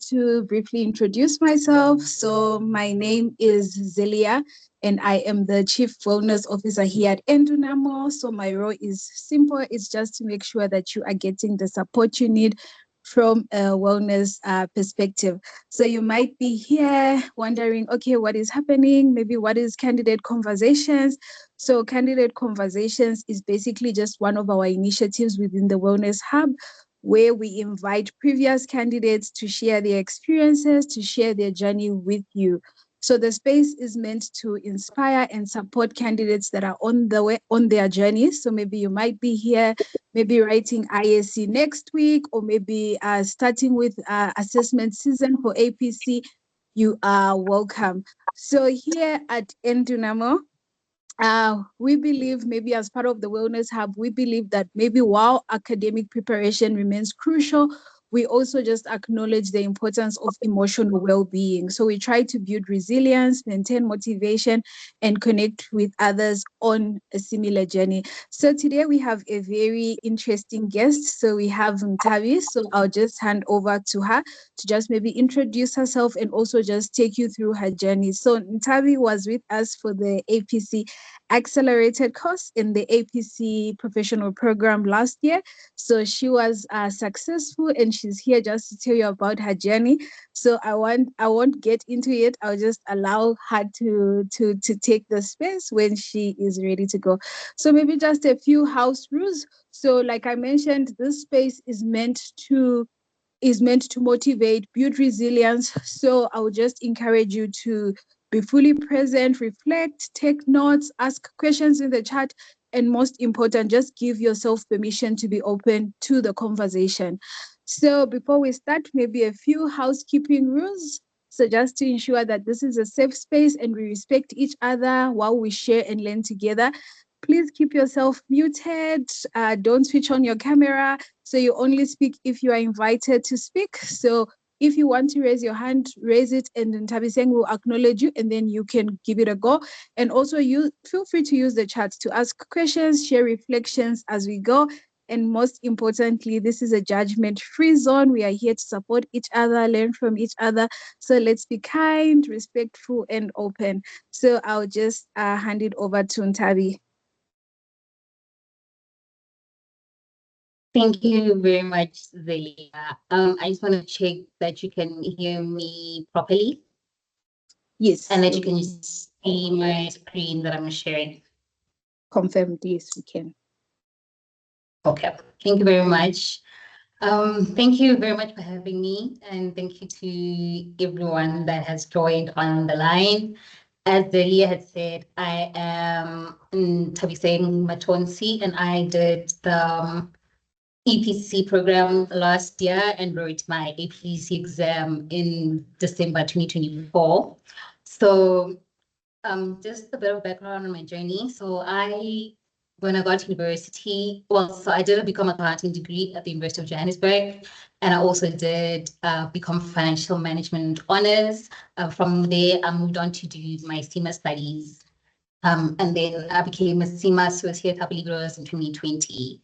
to briefly introduce myself. So my name is Zelia, and I am the Chief Wellness Officer here at Endunamo. So my role is simple. It's just to make sure that you are getting the support you need from a wellness perspective. So you might be here wondering, okay, what is happening? Maybe what is Candidate Conversations? So Candidate Conversations is basically just one of our initiatives within the Wellness Hub, where we invite previous candidates to share their experiences, to share their journey with you. So the space is meant to inspire and support candidates that are on the way on their journey. So maybe you might be here, maybe writing ISC next week, or maybe starting with assessment season for APC. You are welcome. So here at Endunamo, we believe, maybe as part of the Wellness Hub, we believe that maybe while academic preparation remains crucial, we also just acknowledge the importance of emotional well-being. So we try to build resilience, maintain motivation, and connect with others on a similar journey. So today we have a very interesting guest. So we have Ntavi. So I'll just hand over to her to just maybe introduce herself and also just take you through her journey. So Ntavi was with us for the APC accelerated course in the APC professional program last year. So she was successful, and she's here just to tell you about her journey. So I won't get into it. I'll just allow her to take the space when she is ready to go. So maybe just a few house rules. So like I mentioned, this space is meant to motivate, build resilience. So I would just encourage you to be fully present, reflect, take notes, ask questions in the chat, and most important, just give yourself permission to be open to the conversation. So before we start, maybe a few housekeeping rules. So just to ensure that this is a safe space and we respect each other while we share and learn together. Please keep yourself muted. Don't switch on your camera. So you only speak if you are invited to speak. So if you want to raise your hand, raise it, and then Tabiseng will acknowledge you, and then you can give it a go. And also, you feel free to use the chat to ask questions, share reflections as we go. And most importantly, this is a judgment-free zone. We are here to support each other, learn from each other. So let's be kind, respectful, and open. So I'll just hand it over to Ntabi. Thank you very much, Zelia. I just want to check that you can hear me properly. Yes. And that you can see my screen that I'm sharing. Confirmed, yes, we can. Okay, thank you very much. Thank you very much for having me, and thank you to everyone that has joined on the line. As Zelia had said, I am Tabiseng Mathonsi, and I did the EPC program last year and wrote my APC exam in December 2024. So just a bit of background on my journey. So when I got to university, so I did a become accounting degree at the University of Johannesburg, and I also did become financial management honors. From there, I moved on to do my SEMA studies. And then I became a SEMA associate public growers in 2020.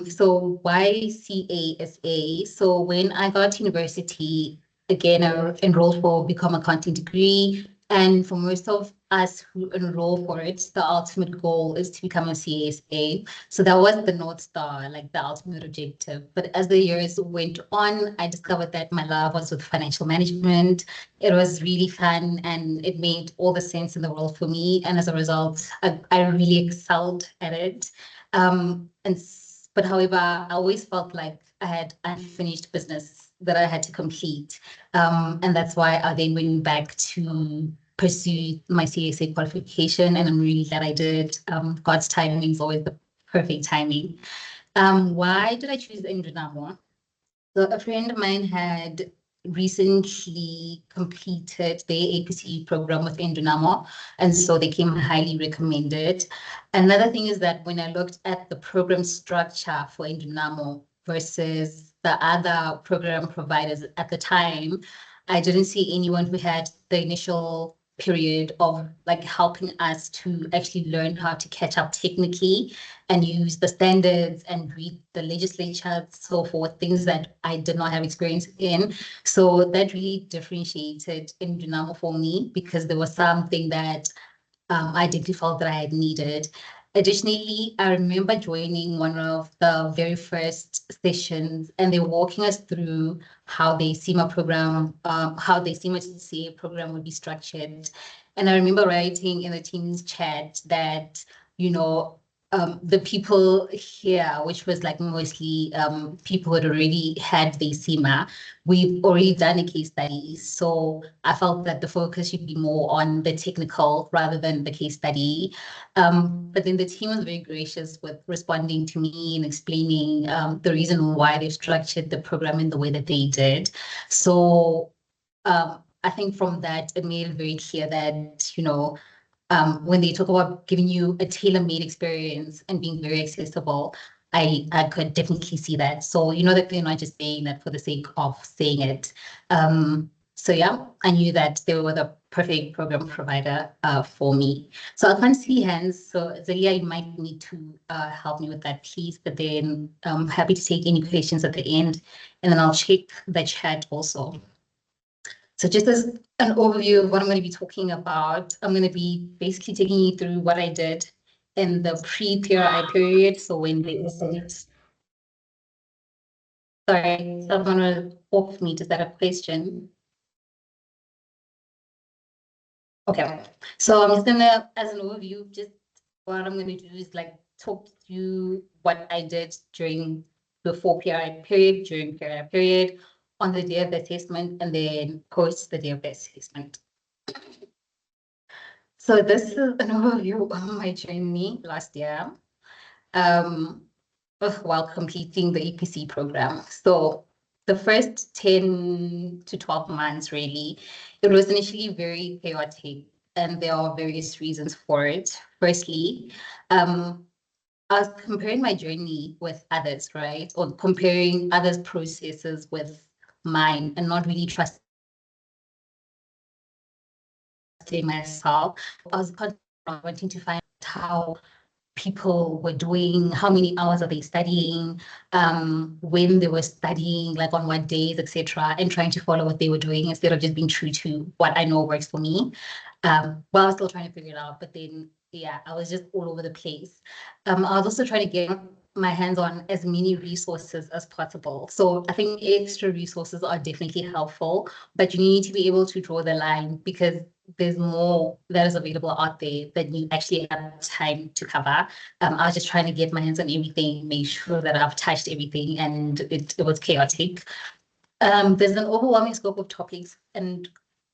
So why CASA? So when I got to university, again, I enrolled for become accounting degree. And for most of us who enroll for it, the ultimate goal is to become a CASA. So that was the North Star, like the ultimate objective. But as the years went on, I discovered that my love was with financial management. It was really fun and it made all the sense in the world for me. And as a result, I really excelled at it. But however, I always felt like I had unfinished business that I had to complete. And that's why I then went back to pursue my CSA qualification, and I'm really glad I did. God's timing is always the perfect timing. Why did I choose Endunamo? So a friend of mine had recently completed their APC program with Endunamo, and so they came highly recommended. Another thing is that when I looked at the program structure for Endunamo versus the other program providers at the time, I didn't see anyone who had the initial period of like helping us to actually learn how to catch up technically and use the standards and read the legislature, so forth, things that I did not have experience in. So that really differentiated in Dynamo for me, because there was something that I definitely felt that I had needed. Additionally, I remember joining one of the very first sessions, and they were walking us through how the SEMA program, how the SEMA CA program would be structured. And I remember writing in the team's chat that, you know, the people here, which was like mostly people who had already had the SEMA, we've already done a case study. So I felt that the focus should be more on the technical rather than the case study. But then the team was very gracious with responding to me and explaining the reason why they structured the program in the way that they did. So I think from that, it made it very clear that, you know, when they talk about giving you a tailor-made experience and being very accessible, I could definitely see that. So you know that they're not just saying that for the sake of saying it. So yeah, I knew that they were the perfect program provider for me. So I can't see hands. So Zelia, you might need to help me with that, please. But then I'm happy to take any questions at the end, and then I'll check the chat also. So just as an overview of what I'm going to be talking about, I'm going to be basically taking you through what I did in the pre-PRI period. So when they said, sorry, someone will off me. Is that a question? Okay. So I'm just gonna, as an overview, just what I'm gonna do is like talk through what I did during before PRI period, during PRI period, on the day of the assessment, and then post the day of the assessment. So this is an overview of my journey last year, um, while completing the EPC program. So the first 10 to 12 months, really, it was initially very chaotic, and there are various reasons for it. Firstly, I was comparing my journey with others, right? Or comparing others' processes with mine, and not really trusting myself. I was wanting to find out how people were doing, how many hours are they studying, when they were studying, like on what days, etc., and trying to follow what they were doing instead of just being true to what I know works for me. While I was still trying to figure it out, but then yeah, I was just all over the place. I was also trying to get my hands on as many resources as possible. So I think extra resources are definitely helpful, but you need to be able to draw the line, because there's more that is available out there that you actually have time to cover. I was just trying to get my hands on everything, make sure that I've touched everything, and it was chaotic. There's an overwhelming scope of topics, and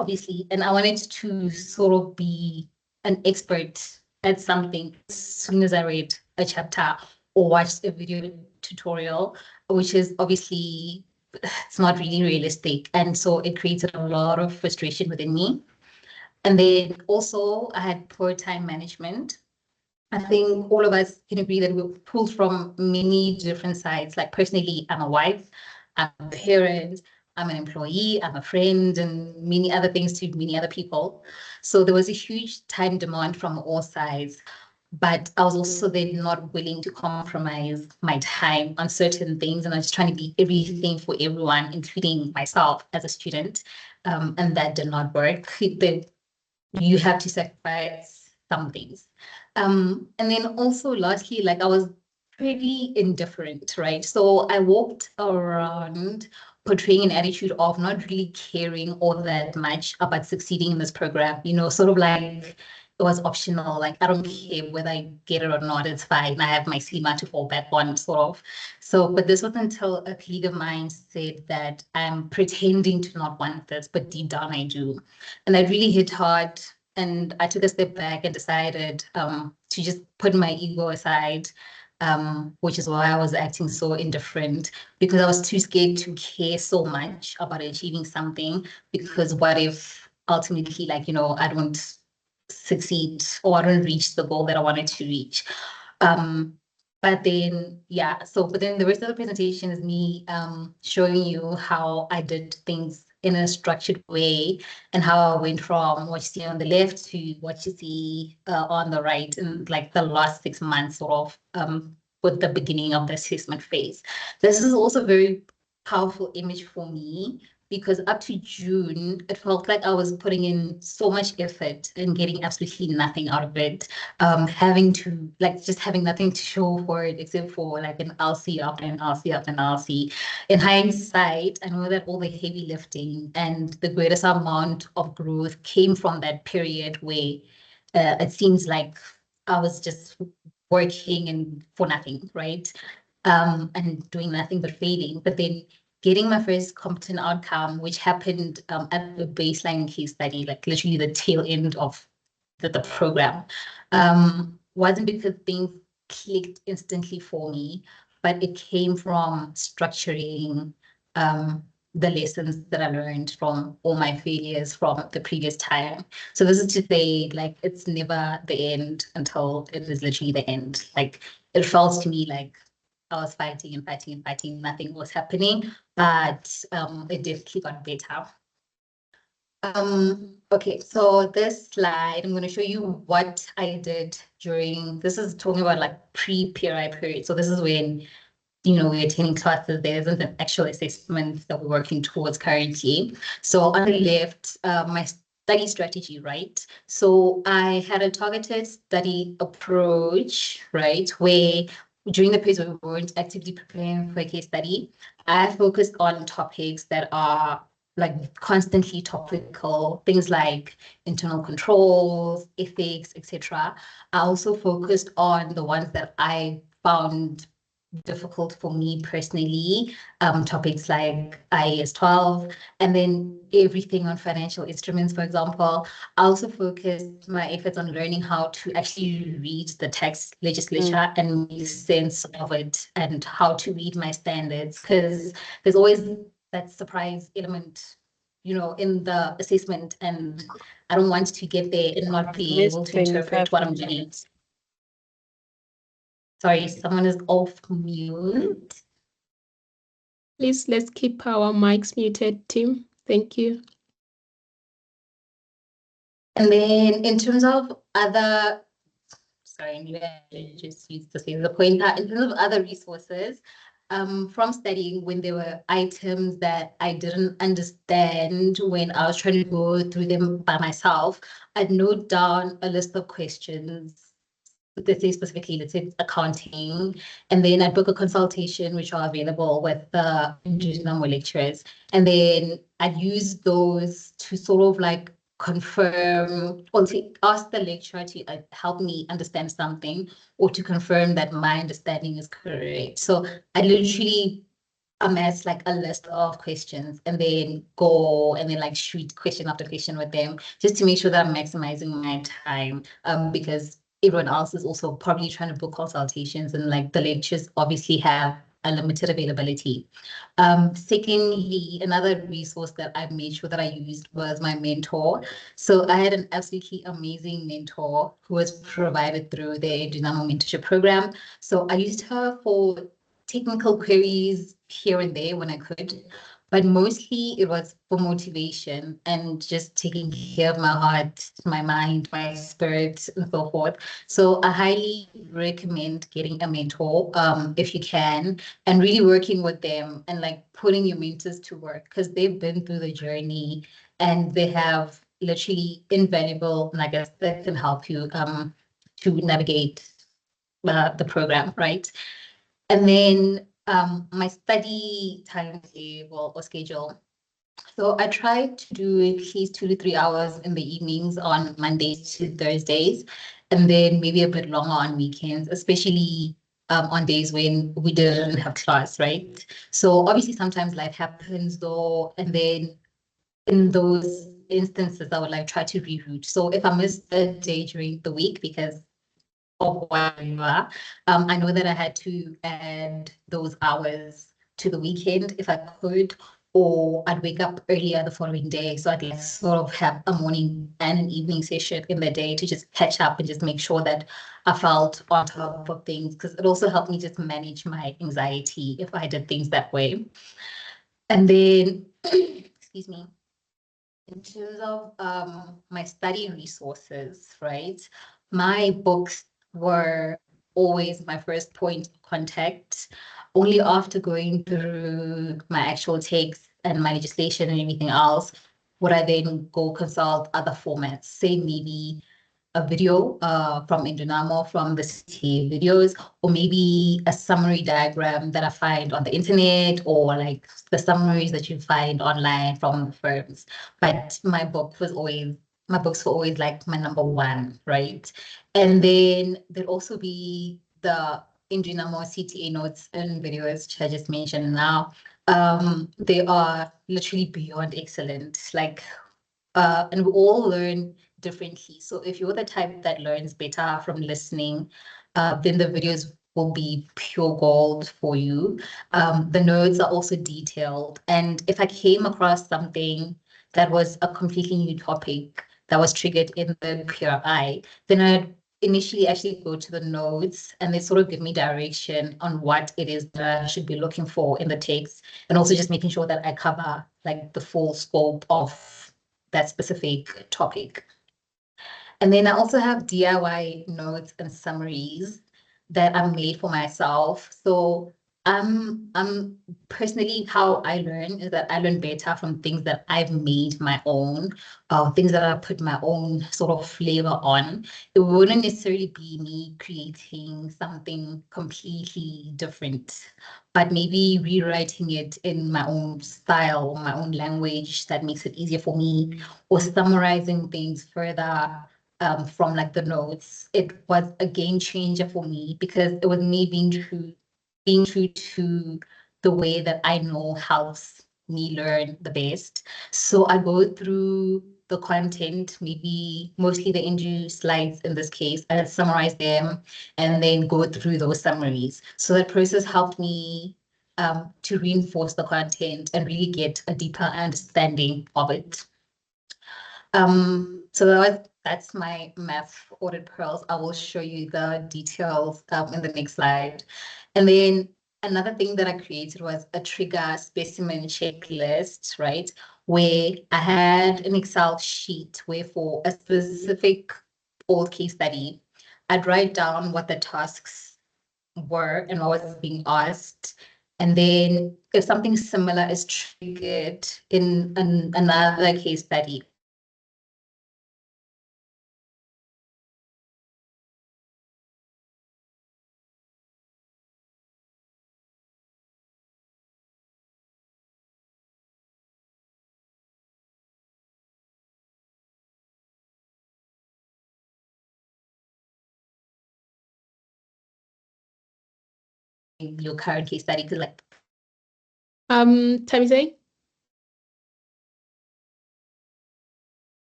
obviously, and I wanted to sort of be an expert at something as soon as I read a chapter or watched a video tutorial, which is obviously, it's not really realistic. And so it created a lot of frustration within me. And then also I had poor time management. I think all of us can agree that we're pulled from many different sides. Like personally, I'm a wife, I'm a parent, I'm an employee, I'm a friend, and many other things to many other people. So there was a huge time demand from all sides. But I was also then not willing to compromise my time on certain things. And I was trying to be everything for everyone, including myself as a student. And that did not work. You have to sacrifice some things. And then also lastly, like I was pretty indifferent, right? So I walked around portraying an attitude of not really caring all that much about succeeding in this program, you know, sort of like it was optional. Like I don't care whether I get it or not, it's fine. I have my SEMA to fall back on, sort of. So, but this wasn't until a colleague of mine said that I'm pretending to not want this, but deep down I do. And that really hit hard. And I took a step back and decided to just put my ego aside, which is why I was acting so indifferent, because I was too scared to care so much about achieving something. Because what if ultimately, like, you know, I don't succeed or I don't reach the goal that I wanted to reach? But then, yeah, so, but then the rest of the presentation is me showing you how I did things in a structured way, and how I went from what you see on the left to what you see on the right in like the last 6 months, sort of with the beginning of the assessment phase. This is also a very powerful image for me, because up to June, it felt like I was putting in so much effort and getting absolutely nothing out of it. Having to like just having nothing to show for it except for like an LC up and LC up and LC. In hindsight, I know that all the heavy lifting and the greatest amount of growth came from that period where it seems like I was just working and for nothing, right? And doing nothing but failing. But then getting my first competent outcome, which happened at the baseline case study, like literally the tail end of the program, wasn't because things clicked instantly for me, but it came from structuring the lessons that I learned from all my failures from the previous time. So this is to say, like, it's never the end until it is literally the end. Like, it felt to me like I was fighting and fighting and fighting, nothing was happening, but it definitely got better. Okay, so this slide, I'm going to show you what I did during, this is talking about like pre-PRI period. So this is when, you know, we're attending classes, there isn't an actual assessment that we're working towards currently. So on the left, my study strategy, right? So I had a targeted study approach, right? Where during the period where we weren't actively preparing for a case study, I focused on topics that are like constantly topical, things like internal controls, ethics, etc. I also focused on the ones that I found difficult for me personally, topics like IAS 12, and then everything on financial instruments, for example. I also focused my efforts on learning how to actually read the text legislature and make sense of it, and how to read my standards, because there's always that surprise element, you know, in the assessment, and I don't want to get there and not be able to interpret what I'm doing. Sorry, someone is off mute. Please, let's keep our mics muted, Tim. Thank you. And then in terms of other, sorry, maybe I just used to say the point. In terms of other resources, from studying, when there were items that I didn't understand when I was trying to go through them by myself, I'd note down a list of questions. Let's say specifically, let's say accounting, and then I'd book a consultation, which are available with the normal lecturers, and then I'd use those to sort of like confirm or to ask the lecturer to help me understand something, or to confirm that my understanding is correct. So I literally amass like a list of questions and then go and then like shoot question after question with them, just to make sure that I'm maximizing my time, because everyone else is also probably trying to book consultations, and like the lectures obviously have a limited availability. Secondly, another resource that I made sure that I used was my mentor. So I had an absolutely amazing mentor who was provided through the Dynamo mentorship program. So I used her for technical queries here and there when I could, but mostly it was for motivation and just taking care of my heart, my mind, my spirit, and so forth. So I highly recommend getting a mentor, if you can, and really working with them and like putting your mentors to work, because they've been through the journey and they have literally invaluable nuggets that can help you to navigate the program, right? And then my study timetable or schedule. So I try to do at least 2 to 3 hours in the evenings on Mondays to Thursdays, and then maybe a bit longer on weekends, especially on days when we didn't have class, right? So obviously sometimes life happens though, and then in those instances, I would like try to reroute. So if I miss a day during the week because of whatever, I know that I had to add those hours to the weekend if I could, or I'd wake up earlier the following day. So I'd like sort of have a morning and an evening session in the day to just catch up and just make sure that I felt on top of things, because it also helped me just manage my anxiety if I did things that way. And then excuse me, in terms of my study resources, right? My books were always my first point of contact. Only after going through my actual takes and my legislation and everything else would I then go consult other formats, say maybe a video from Indonamo from the CTA videos, or maybe a summary diagram that I find on the internet, or like the summaries that you find online from the firms. But my books were always like my number one, right? And then there'd also be the Indonamo CTA notes and videos, which I just mentioned now. They are literally beyond excellent. Like and we all learn differently. So if you're the type that learns better from listening, then the videos will be pure gold for you. The notes are also detailed. And if I came across something that was a completely new topic that was triggered in the PRI, then I'd initially actually go to the notes and they sort of give me direction on what it is that I should be looking for in the text, and also just making sure that I cover like the full scope of that specific topic. And then I also have DIY notes and summaries that are made for myself. So I'm personally, how I learn is that I learn better from things that I've made my own, things that I put my own sort of flavor on. It wouldn't necessarily be me creating something completely different, but maybe rewriting it in my own style, my own language that makes it easier for me, or summarizing things further from like the notes. It was a game changer for me because it was me being true to the way that I know helps me learn the best. So I go through the content, maybe mostly the NG slides in this case, and summarize them and then go through those summaries. So that process helped me to reinforce the content and really get a deeper understanding of it. So that's my math audit pearls. I will show you the details in the next slide. And then another thing that I created was a trigger specimen checklist, right? Where I had an Excel sheet where for a specific old case study, I'd write down what the tasks were and what was being asked. And then if something similar is triggered in another case study, your current case study, because like Tamise?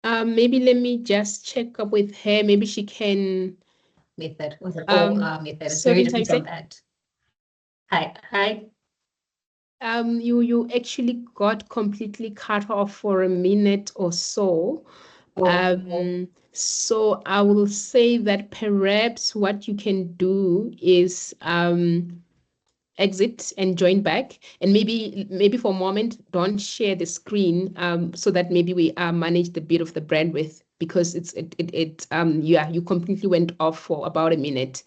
Maybe let me just check up with her. Maybe she can. method was it? Method. It's Sorry, very different from Tamise? that. Hi. You actually got completely cut off for a minute or so. So I will say that perhaps what you can do is exit and join back, and maybe for a moment don't share the screen, so that maybe we manage the bit of the brand with, because yeah, you completely went off for about a minute.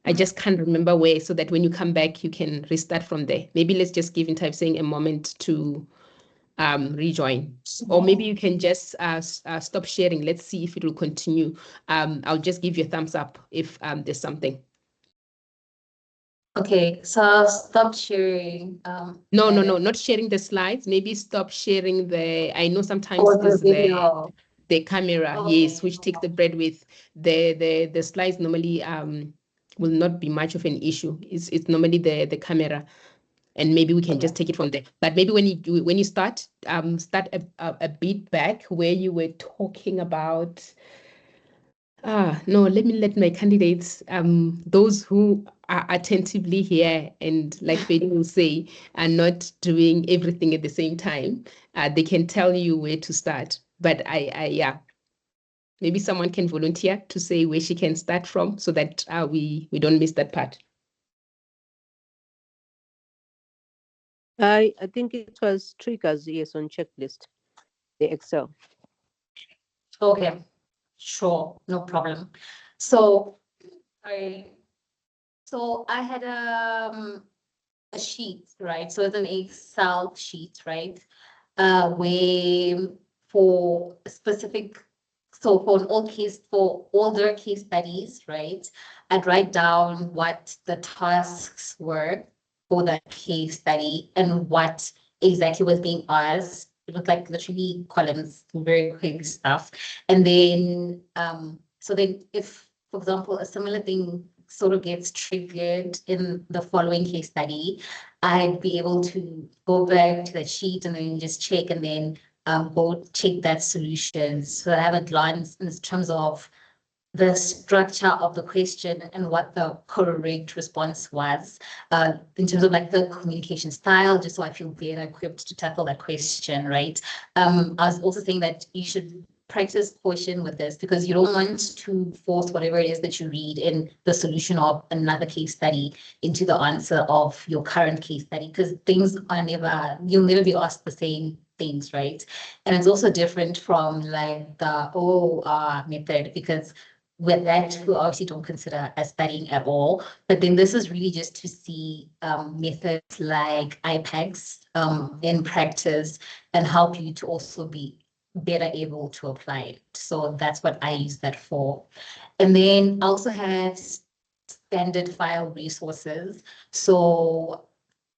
I just can't remember where, so that when you come back you can restart from there. Maybe let's just give in type saying a moment to rejoin, or maybe you can just stop sharing. Let's see if it will continue. I'll just give you a thumbs up if there's something. Okay, so I'll stop sharing. No, not sharing the slides. Maybe stop sharing I know sometimes the is video. the camera, Okay. yes, which takes the bread with the slides normally will not be much of an issue. It's normally the camera, and maybe we can just take it from there. But maybe when you start a bit back where you were talking about. No, let my candidates, those who are attentively here and, like Feli will say, are not doing everything at the same time, they can tell you where to start. But yeah, maybe someone can volunteer to say where she can start from, so that we don't miss that part. I think it was triggers, yes, on checklist, the Excel. Okay, sure, no problem. So, I so I had a sheet, right? So it's an Excel sheet, right? Where for specific, so for an old case, for older case studies, right? I'd write down what the tasks were for that case study and what exactly was being asked. It looked like literally columns, very quick stuff. And then, so then if, for example, a similar thing sort of gets triggered in the following case study, I'd be able to go back to the sheet and then just check and then go check that solution. So I have a glance in terms of the structure of the question and what the correct response was, in terms of like the communication style, just so I feel better equipped to tackle that question, right? I was also saying that you should practice caution with this because you don't want to force whatever it is that you read in the solution of another case study into the answer of your current case study, because things are never, you'll never be asked the same things, right? And it's also different from like the OR method, because with that, we obviously don't consider as studying at all. But then this is really just to see methods like IPACs in practice and help you to also be better able to apply it. So that's what I use that for. And then I also have standard file resources. So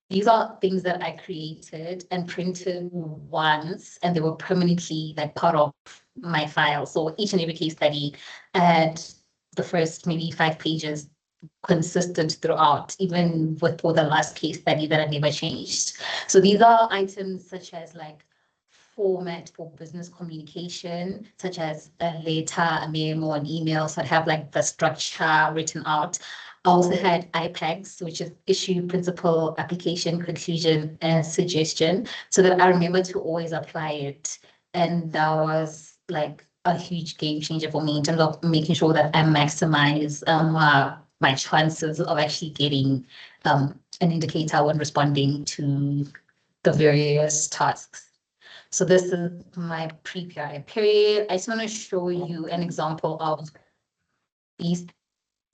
these are things that I created and printed once, and they were permanently like part of my file. So each and every case study, I had the first maybe 5 pages consistent throughout, even with for the last case study that I never changed. So these are items such as like format for business communication, such as a letter, a memo, an email. So I'd have like the structure written out. I also had IPACs, which is issue, principle, application, conclusion, and suggestion, so that I remember to always apply it. And that was like a huge game changer for me in terms of making sure that I maximize my chances of actually getting an indicator when responding to the various tasks. So this is my pre-PI period. I just want to show you an example of these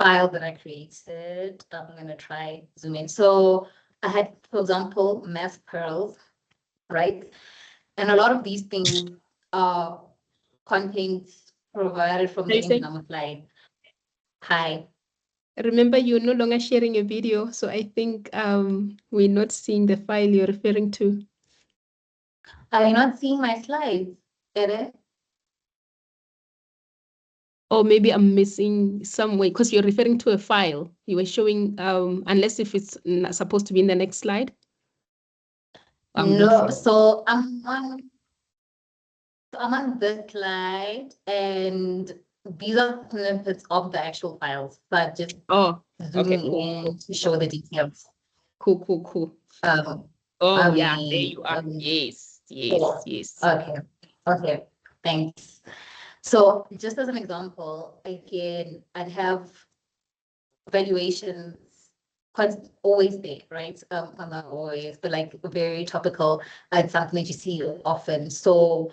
files that I created. I'm going to try zoom in. So I had, for example, math pearls, right? And a lot of these things are content provided from the Endunamo slide. Hi. Remember, you're no longer sharing a video, so I think we're not seeing the file you're referring to. Are you not seeing my slides? Ere? Or maybe I'm missing some way because you're referring to a file. You were showing, unless if it's not supposed to be in the next slide. I'm not No, sure. so I'm on this slide, and these are snippets of the actual files, but just Oh, okay, zooming cool. in to show the details. Cool. Um, Oh, are yeah, there we, you are. Yes. Okay, thanks. So just as an example, again, I'd have valuations always there, right? I'm not always, but like very topical and something that you see often. So,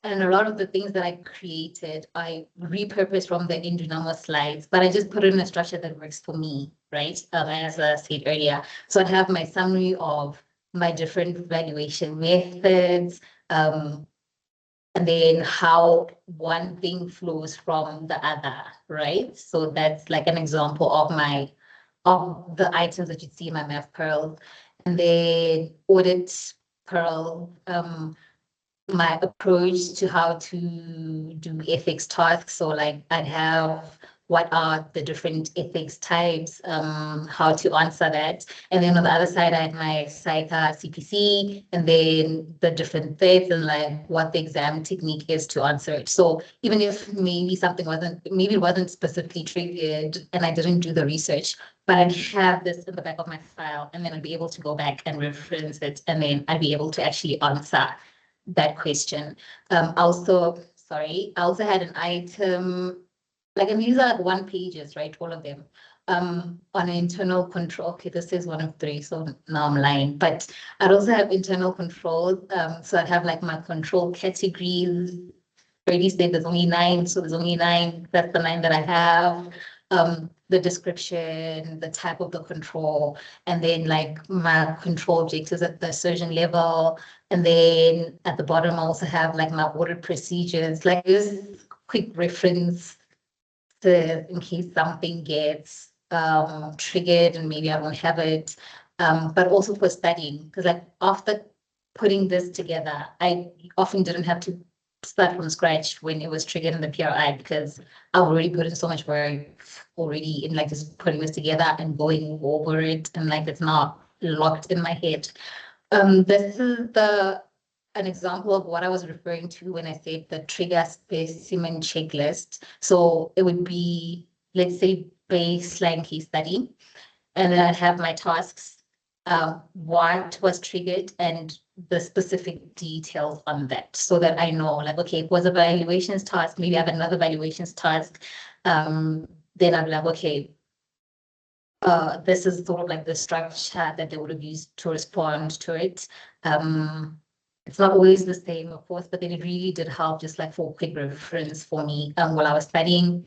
and a lot of the things that I created, I repurposed from the Endunamo slides, but I just put it in a structure that works for me, right? As I said earlier. So I'd have my summary of my different valuation methods, and then how one thing flows from the other, right? So that's like an example of the items that you see in my math pearl. And then audit pearl, my approach to how to do ethics tasks. So like I'd have what are the different ethics types, how to answer that. And then on the other side, I had my PSYCA CPC, and then the different threads and like what the exam technique is to answer it. So even if maybe it wasn't specifically triggered and I didn't do the research, but I'd have this in the back of my file, and then I'd be able to go back and reference it, and then I'd be able to actually answer that question. I also had an item, like, and these are like 1 pages, right? All of them. on internal control. Okay, this is one of three, so now I'm lying. But I'd also have internal control. So I'd have like my control categories. Already said there's only 9, so there's only 9. That's the 9 that I have. The description, the type of the control, and then like my control objectives at the surgeon level. And then at the bottom, I also have like my audit procedures, like this quick reference to in case something gets triggered and maybe I don't have it. But also for studying, because like after putting this together, I often didn't have to start from scratch when it was triggered in the PRI because I've already put in so much work already in like just putting this together and going over it, and like it's not locked in my head. This is an example of what I was referring to when I said the trigger specimen checklist. So it would be, let's say, baseline case study, and then I'd have my tasks, what was triggered and the specific details on that, so that I know, like, okay, it was a valuations task, maybe I have another valuations task. Then I'm like, okay, this is sort of like the structure that they would have used to respond to it. It's not always the same, of course, but then it really did help just like for quick reference for me while I was studying.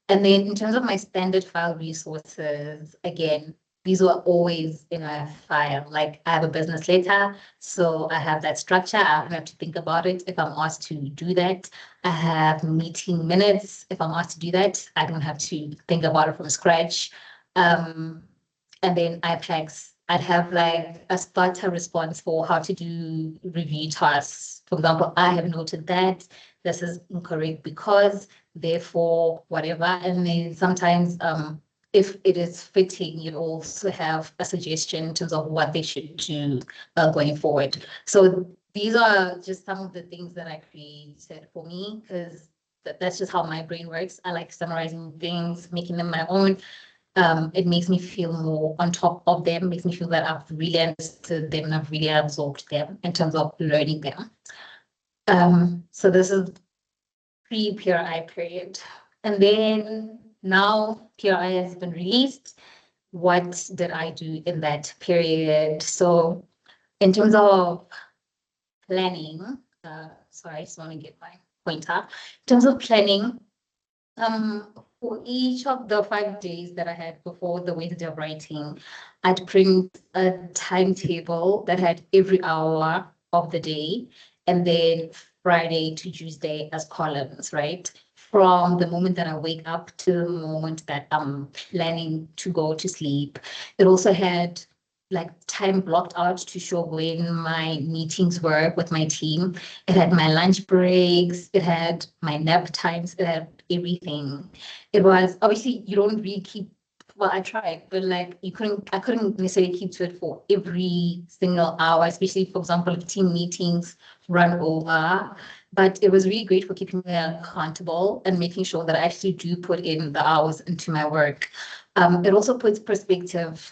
And then in terms of my standard file resources, again, these were always in a file. Like I have a business letter, so I have that structure. I don't have to think about it if I'm asked to do that. I have meeting minutes. If I'm asked to do that, I don't have to think about it from scratch. And then IPACs, I'd have like a starter response for how to do review tasks. For example, I have noted that this is incorrect because, therefore, whatever. And then sometimes if it is fitting, you also have a suggestion in terms of what they should do going forward. So these are just some of the things that I created for me, because that's just how my brain works. I like summarizing things, making them my own. It makes me feel more on top of them, makes me feel that I've really understood them and I've really absorbed them in terms of learning them. So this is pre-PRI period. And then now PRI has been released. What did I do in that period? So in terms of planning, sorry, I just want to get my pointer. In terms of planning, for each of the 5 days that I had before the Wednesday of writing, I'd print a timetable that had every hour of the day, and then Friday to Tuesday as columns, right? From the moment that I wake up to the moment that I'm planning to go to sleep. It also had like time blocked out to show when my meetings were with my team. It had my lunch breaks, it had my nap times, it had everything. It was obviously you don't really keep, well, I tried, but like I couldn't necessarily keep to it for every single hour, especially for example, if team meetings run over. But it was really great for keeping me accountable and making sure that I actually do put in the hours into my work. It also puts perspective,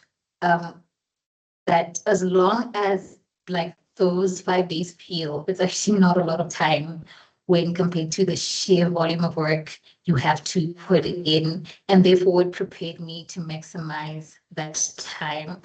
that as long as like those 5 days feel, it's actually not a lot of time when compared to the sheer volume of work you have to put in, and therefore it prepared me to maximize that time.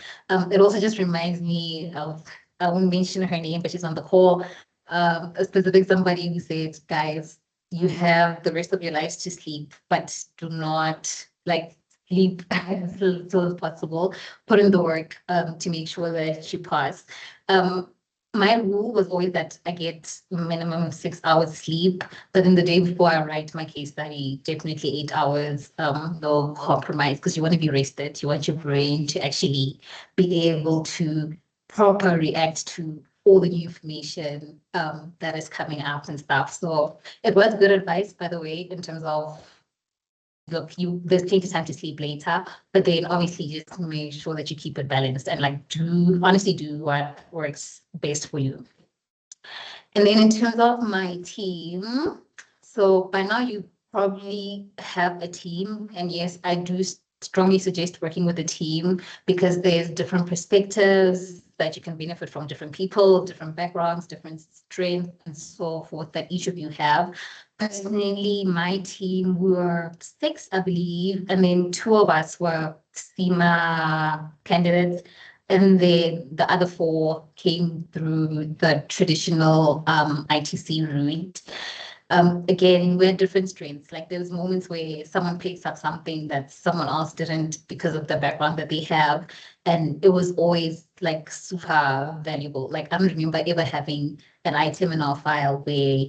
It also just reminds me of, I won't mention her name, but she's on the call, a specific somebody who said, guys, you have the rest of your lives to sleep, but do not like sleep as little as possible, put in the work to make sure that you pass. My rule was always that I get minimum 6 hours sleep, but then the day before I write my case study, definitely 8 hours, no compromise, because you want to be rested. You want your brain to actually be able to proper react to all the new information that is coming up and stuff. So it was good advice, by the way, in terms of, look, there's plenty of time to sleep later, but then obviously just make sure that you keep it balanced and like honestly do what works best for you. And then in terms of my team, so by now you probably have a team, and yes, I do strongly suggest working with a team because there's different perspectives, that you can benefit from different people, different backgrounds, different strengths, and so forth that each of you have. Personally, my team were 6, I believe, and then 2 of us were SEMA candidates, and then the other 4 came through the traditional ITC route. Again, we're different strengths. Like there's moments where someone picks up something that someone else didn't because of the background that they have. And it was always like super valuable. Like I don't remember ever having an item in our file where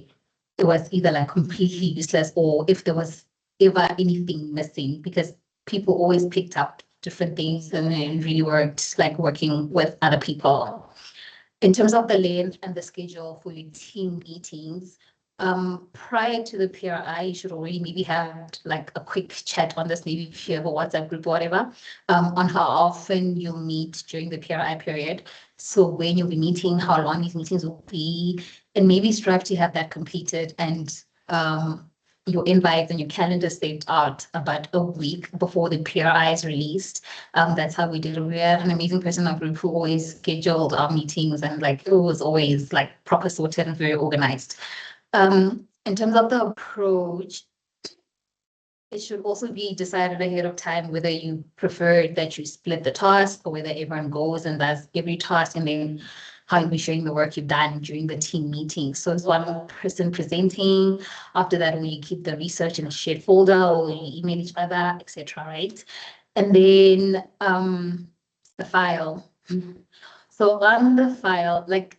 it was either like completely useless or if there was ever anything missing, because people always picked up different things and it really worked like working with other people. In terms of the length and the schedule for your team meetings, prior to the PRI, you should already maybe have like a quick chat on this, maybe if you have a WhatsApp group or whatever, on how often you'll meet during the PRI period. So when you'll be meeting, how long these meetings will be, and maybe strive to have that completed and your invites and your calendar saved out about a week before the PRI is released. That's how we did it. We had an amazing person in our group who always scheduled our meetings and like it was always like proper sorted and very organized. In terms of the approach, it should also be decided ahead of time whether you prefer that you split the task or whether everyone goes and does every task and then how you'll be sharing the work you've done during the team meeting. So it's one person presenting. After that, we keep the research in a shared folder or you email each other, etc. Right? And then the file. So on the file, like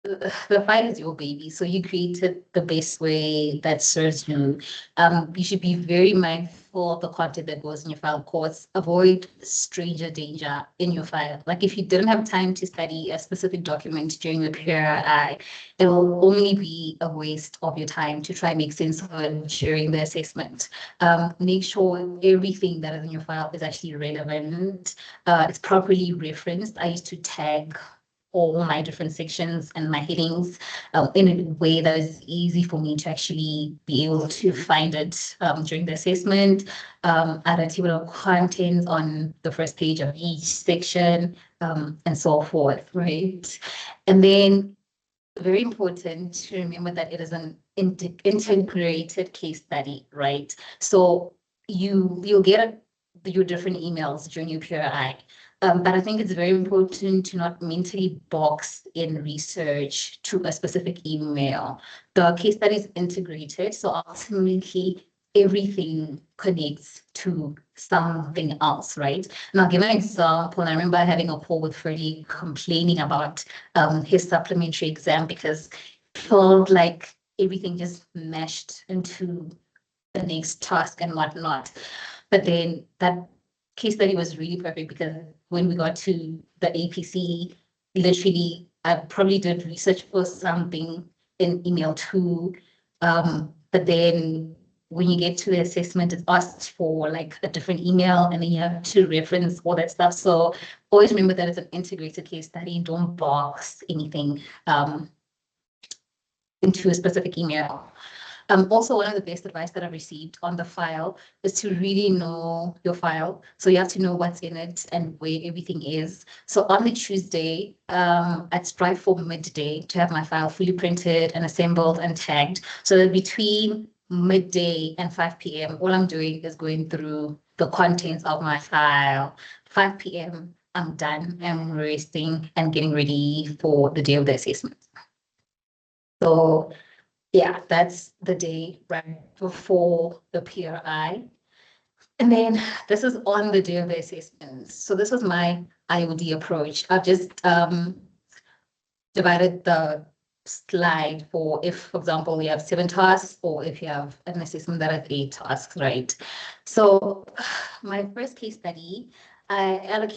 the file is your baby, so you create it the best way that serves you. You should be very mindful of the content that goes in your file. Of course, avoid stranger danger in your file. Like if you didn't have time to study a specific document during the PRI, it will only be a waste of your time to try and make sense of it during the assessment. Make sure everything that is in your file is actually relevant. It's properly referenced. I used to tag all my different sections and my headings in a way that is easy for me to actually be able to find it during the assessment. Add a table of contents on the first page of each section and so forth, right? And then very important to remember that it is an integrated case study, right? So you'll get your different emails during your PRI. But I think it's very important to not mentally box in research to a specific email. The case study is integrated, so ultimately everything connects to something else, right? And I'll give an example. I remember having a call with Freddie complaining about his supplementary exam because it felt like everything just meshed into the next task and whatnot. But then that case study was really perfect because when we got to the APC, literally, I probably did research for something in email 2, but then when you get to the assessment, it asks for like a different email and then you have to reference all that stuff. So always remember that it's an integrated case study. Don't box anything into a specific email. Also, one of the best advice that I've received on the file is to really know your file. So you have to know what's in it and where everything is. So on the Tuesday, I'd strive for midday to have my file fully printed and assembled and tagged. So that between midday and 5 p.m., all I'm doing is going through the contents of my file. 5 p.m., I'm done. I'm resting and getting ready for the day of the assessment. So yeah, that's the day right before the PRI. And then this is on the day of the assessment. So this was my IOD approach. I've just divided the slide for if, for example, you have 7 tasks or if you have an assessment that has 8 tasks, right? So my first case study, I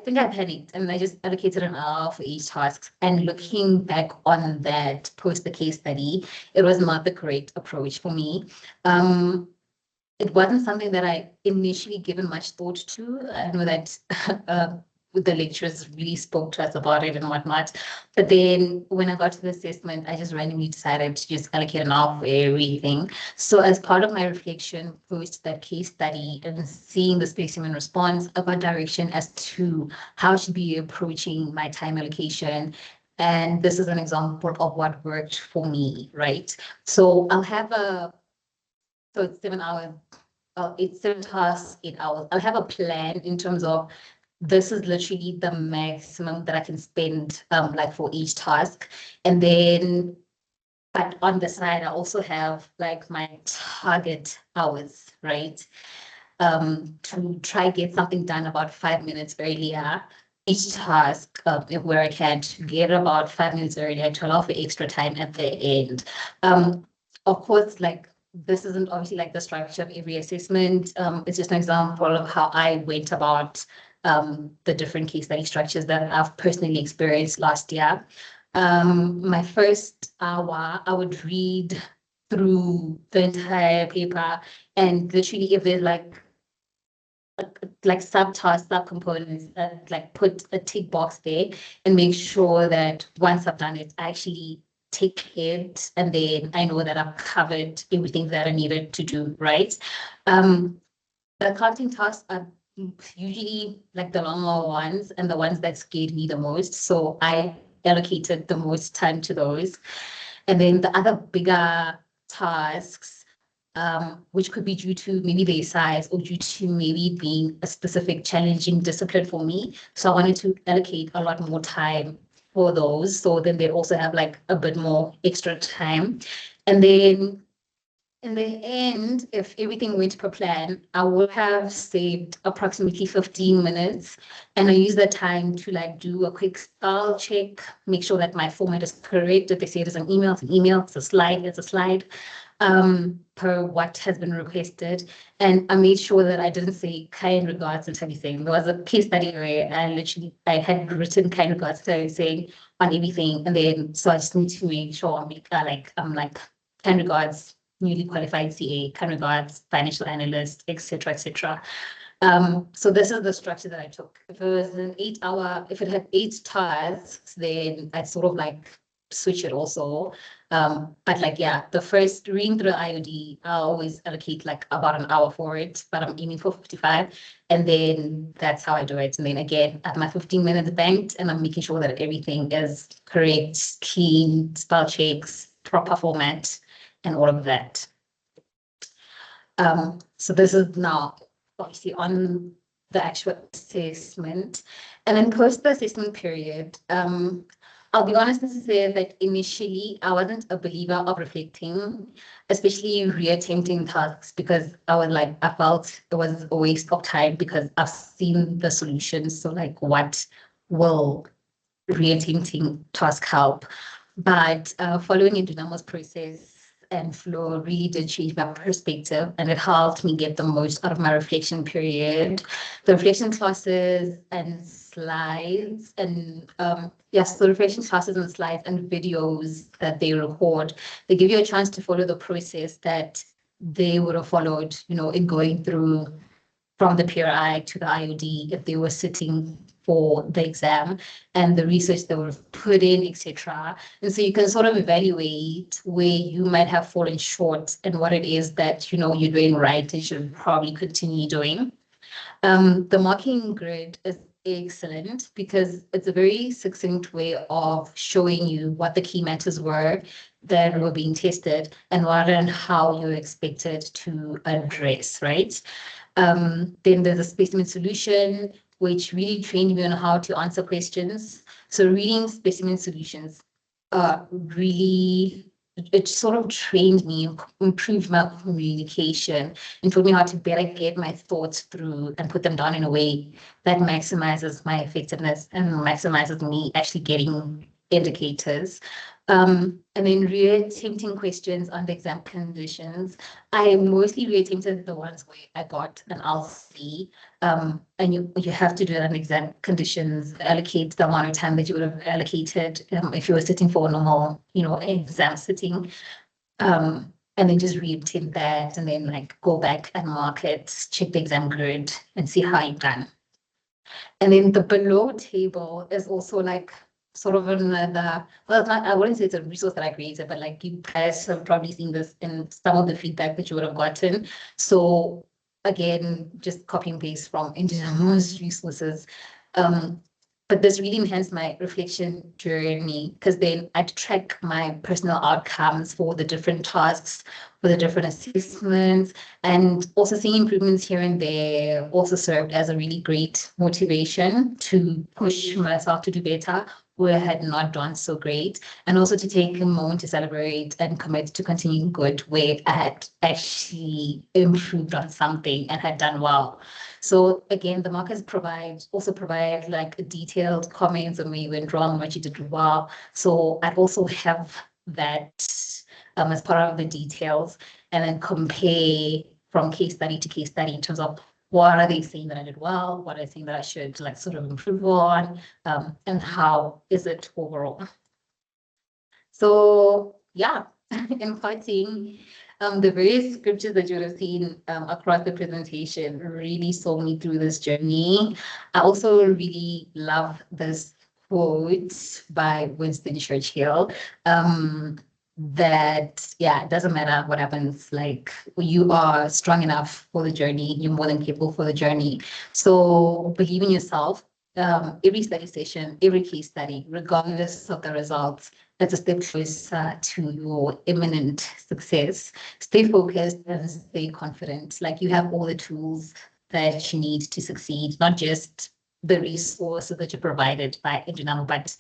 think I panicked and I just allocated an hour for each task. And looking back on that post the case study, it was not the correct approach for me. It wasn't something that I initially given much thought to. I know that the lecturers really spoke to us about it and whatnot. But then when I got to the assessment, I just randomly decided to just allocate an hour for everything. So as part of my reflection post that case study and seeing the specimen response, I got direction as to how I should be approaching my time allocation. And this is an example of what worked for me, right? So it's 7 hours, it's 7 tasks, 8 hours. I'll have a plan in terms of this is literally the maximum that I can spend like for each task. And then, but on the side, I also have like my target hours, right? To try get something done about 5 minutes earlier each task, where I can to get about 5 minutes earlier to allow for extra time at the end. Of course, like this isn't obviously like the structure of every assessment. It's just an example of how I went about the different case study structures that I've personally experienced last year. My first hour, I would read through the entire paper, and literally if there's like subtasks, subcomponents, like put a tick box there and make sure that once I've done it, I actually take it and then I know that I've covered everything that I needed to do, right? The accounting tasks are usually like the longer ones and the ones that scared me the most. So I allocated the most time to those. And then the other bigger tasks, which could be due to maybe their size or due to maybe being a specific challenging discipline for me. So I wanted to allocate a lot more time for those. So then they also have like a bit more extra time. And then in the end, if everything went per plan, I would have saved approximately 15 minutes. And I use that time to like do a quick spell check, make sure that my format is correct. If they say it's an email, it's an email, it's a slide, it's a slide, per what has been requested. And I made sure that I didn't say kind regards and everything. There was a case study where I had written kind regards to everything on everything. And then, so I just need to make sure I'm like kind regards, newly qualified CA, kind regards, financial analyst, etc., etc. So this is the structure that I took. If it was an 8 hour, if it had 8 tasks, then I sort of like switch it also. But like, yeah, the first reading through the IOD, I always allocate like about an hour for it, but I'm aiming for 55. And then that's how I do it. And then again, I have my 15 minutes banked and I'm making sure that everything is correct, clean, spell checks, proper format, and all of that. So this is now obviously on the actual assessment. And then post the assessment period, I'll be honest to say that initially I wasn't a believer of reflecting, especially reattempting tasks, because I felt it was a waste of time because I've seen the solutions. So like, what will reattempting task help? But following Indunamo's process and flow really did change my perspective, and it helped me get the most out of my reflection period. The reflection classes and slides and yes, the reflection classes and slides and videos that they record, they give you a chance to follow the process that they would have followed, in going through from the PRI to the IOD if they were sitting for the exam, and the research that was put in, etc. And so you can sort of evaluate where you might have fallen short and what it is that you're doing right and should probably continue doing. The marking grid is excellent because it's a very succinct way of showing you what the key matters were that were being tested and what and how you're expected to address, right? Then there's a specimen solution, which really trained me on how to answer questions. So reading specimen solutions really, it sort of trained me, improved my communication, and taught me how to better get my thoughts through and put them down in a way that maximizes my effectiveness and maximizes me actually getting indicators. And then reattempting questions on the exam conditions. I mostly reattempted the ones where I got an LC. And you have to do it on exam conditions, allocate the amount of time that you would have allocated if you were sitting for a normal, exam sitting. And then just reattempt that and then like go back and mark it, check the exam grid and see how you've done. And then the below table is also like sort of another, well, it's not, I wouldn't say it's a resource that I created, but like you guys have probably seen this in some of the feedback that you would have gotten. So again, just copy and paste from Indiana's resources. But this really enhanced my reflection journey because then I'd track my personal outcomes for the different tasks, for the different assessments, and also seeing improvements here and there also served as a really great motivation to push myself to do better where I had not done so great, and also to take a moment to celebrate and commit to continuing good where I had actually improved on something and had done well. So again, the markers also provide like detailed comments on where you went wrong, what you did well. So I'd also have that as part of the details, and then compare from case study to case study in terms of what are they saying that I did well, what are they saying that I should like sort of improve on, and how is it overall. So yeah, in parting, the various scriptures that you would have seen across the presentation really saw me through this journey. I also really love this quote by Winston Churchill. That yeah, it doesn't matter what happens, like you are strong enough for the journey, you're more than capable for the journey. So believe in yourself. Every study session, every case study, regardless of the results, that's a step closer to your imminent success. Stay focused and stay confident. Like you have all the tools that you need to succeed, not just the resources that you're provided by Enginamo, but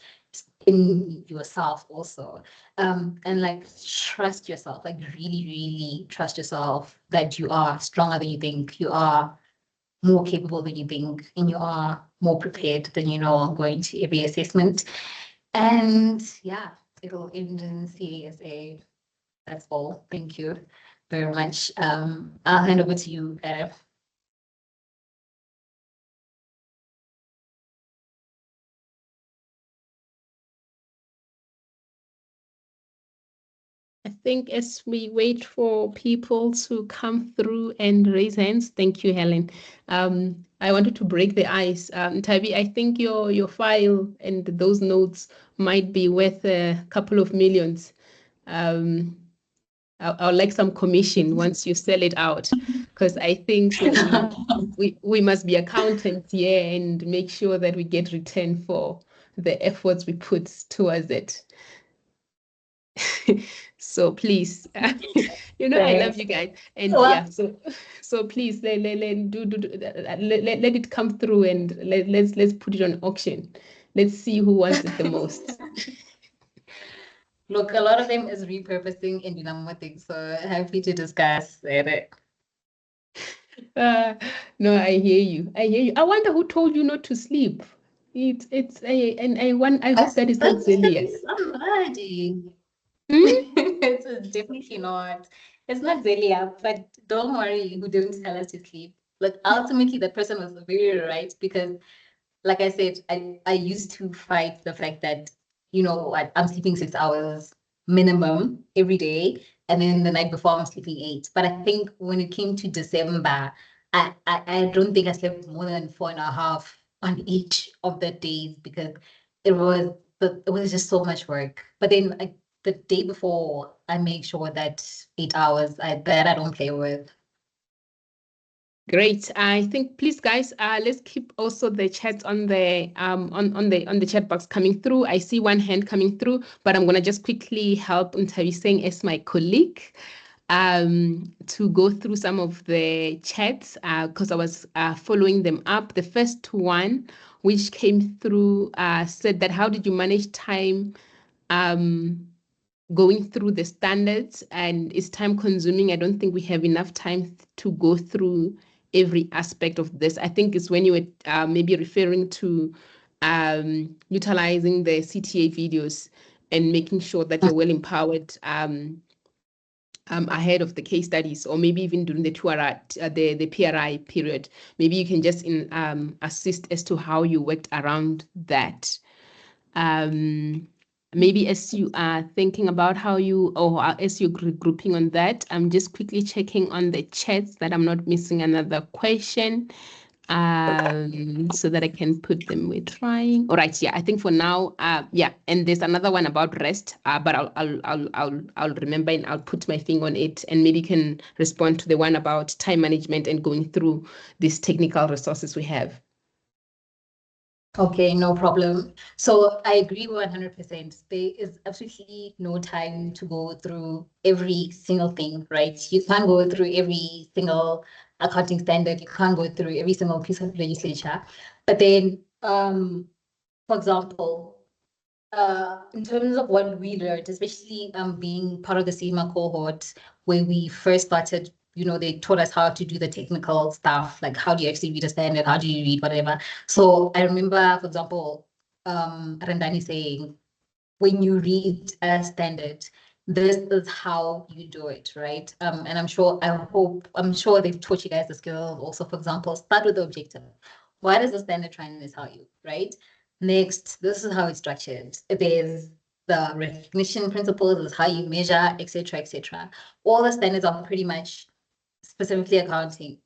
in yourself also. And like trust yourself, like really, really trust yourself that you are stronger than you think, you are more capable than you think, and you are more prepared than you know going to every assessment. And yeah, it'll end in CASA. That's all. Thank you very much. I'll hand over to you, Adam. I think as we wait for people to come through and raise hands, thank you, Helen. I wanted to break the ice. Tabi, I think your file and those notes might be worth a couple of millions. I'll like some commission once you sell it out, because I think we must be accountants here and make sure that we get return for the efforts we put towards it. So please, I love you guys, and yeah, so please let it come through, and let's put it on auction. Let's see who wants it the most. Look, a lot of them is repurposing in Dynamo things, so happy to discuss it. No, I hear you. I wonder who told you not to sleep. I hope that is not Zelia. Somebody. Hmm? It's definitely not. It's not Zelia, but don't worry, who didn't tell us to sleep. Like ultimately, that person was very right because, like I said, I used to fight the fact that I'm sleeping 6 hours minimum every day, and then the night before I'm sleeping 8. But I think when it came to December, I don't think I slept more than 4.5 on each of the days because it was just so much work. But then the day before, I make sure that 8 hours I don't play with. Great. I think please guys, let's keep also the chat on the on the chat box coming through. I see one hand coming through, but I'm gonna just quickly help Ntabiseng as my colleague to go through some of the chats because I was following them up. The first one which came through said that how did you manage time going through the standards, and it's time consuming. I don't think we have enough time to go through every aspect of this. I think it's when you were maybe referring to utilizing the CTA videos and making sure that you're well empowered ahead of the case studies, or maybe even during the the PRI period. Maybe you can just assist as to how you worked around that. Maybe as you are thinking about how you, or as you're grouping on that, I'm just quickly checking on the chats that I'm not missing another question. so that I can put them. We're trying. All right, yeah. I think for now, yeah. And there's another one about rest. But I'll remember and I'll put my thing on it, and maybe you can respond to the one about time management and going through these technical resources we have. Okay, no problem. So I agree 100%. There is absolutely no time to go through every single thing, right? You can't go through every single accounting standard. You can't go through every single piece of legislature. But then, for example, in terms of what we learned, especially being part of the SEMA cohort, where we first started, they taught us how to do the technical stuff, like how do you actually read a standard, how do you read whatever. So I remember, for example, Randani saying, when you read a standard, this is how you do it, right? And I'm sure they've taught you guys the skills also. For example, start with the objective. What is the standard trying to tell you, right? Next, this is how it's structured. There's the recognition principles, this is how you measure, etc., etc. All the standards are pretty much, specifically accounting,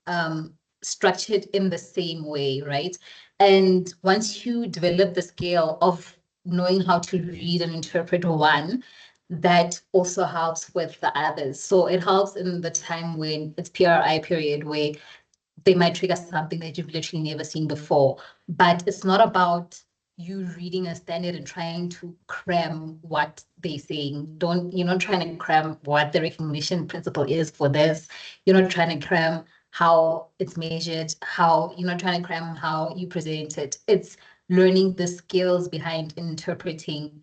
structured in the same way, right? And once you develop the skill of knowing how to read and interpret one, that also helps with the others. So it helps in the time when it's PRI period, where they might trigger something that you've literally never seen before. But it's not about you reading a standard and trying to cram what they're saying. You're not trying to cram what the recognition principle is for this. You're not trying to cram how it's measured, you're not trying to cram how you present it. It's learning the skills behind interpreting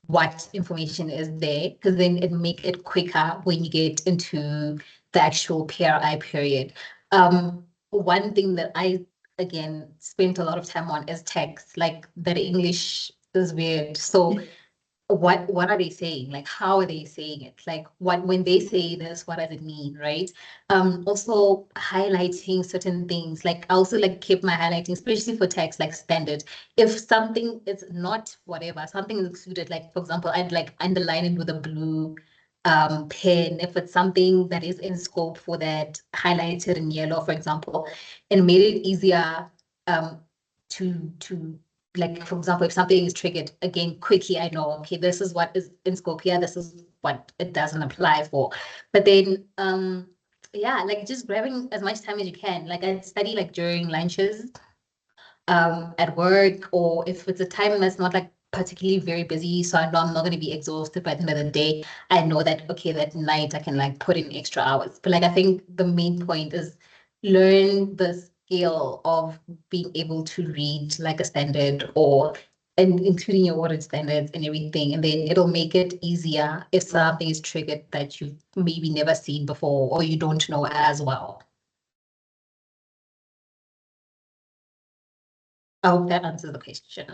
what information is there, because then it make it quicker when you get into the actual PRI period. One thing that I, again, spent a lot of time on is text, like that English is weird. So what are they saying? Like, how are they saying it? Like, when they say this, what does it mean, right? Also highlighting certain things. Like, I also like keep my highlighting, especially for text, like standard. If something is not whatever, something is excluded, like for example, I'd like underline it with a blue pen. If it's something that is in scope for that, highlighted in yellow, for example, and made it easier to like, for example, if something is triggered, again, quickly, I know, okay, this is what is in scope here, this is what it doesn't apply for. But then, yeah, like just grabbing as much time as you can. Like I study like during lunches, at work, or if it's a time that's not like particularly very busy, so I know I'm not going to be exhausted by the end of the day. I know that, okay, that night I can like put in extra hours. But like, I think the main point is learn the skill of being able to read like a standard, and including your audit standards and everything. And then it'll make it easier if something is triggered that you've maybe never seen before or you don't know as well. I hope that answers the question.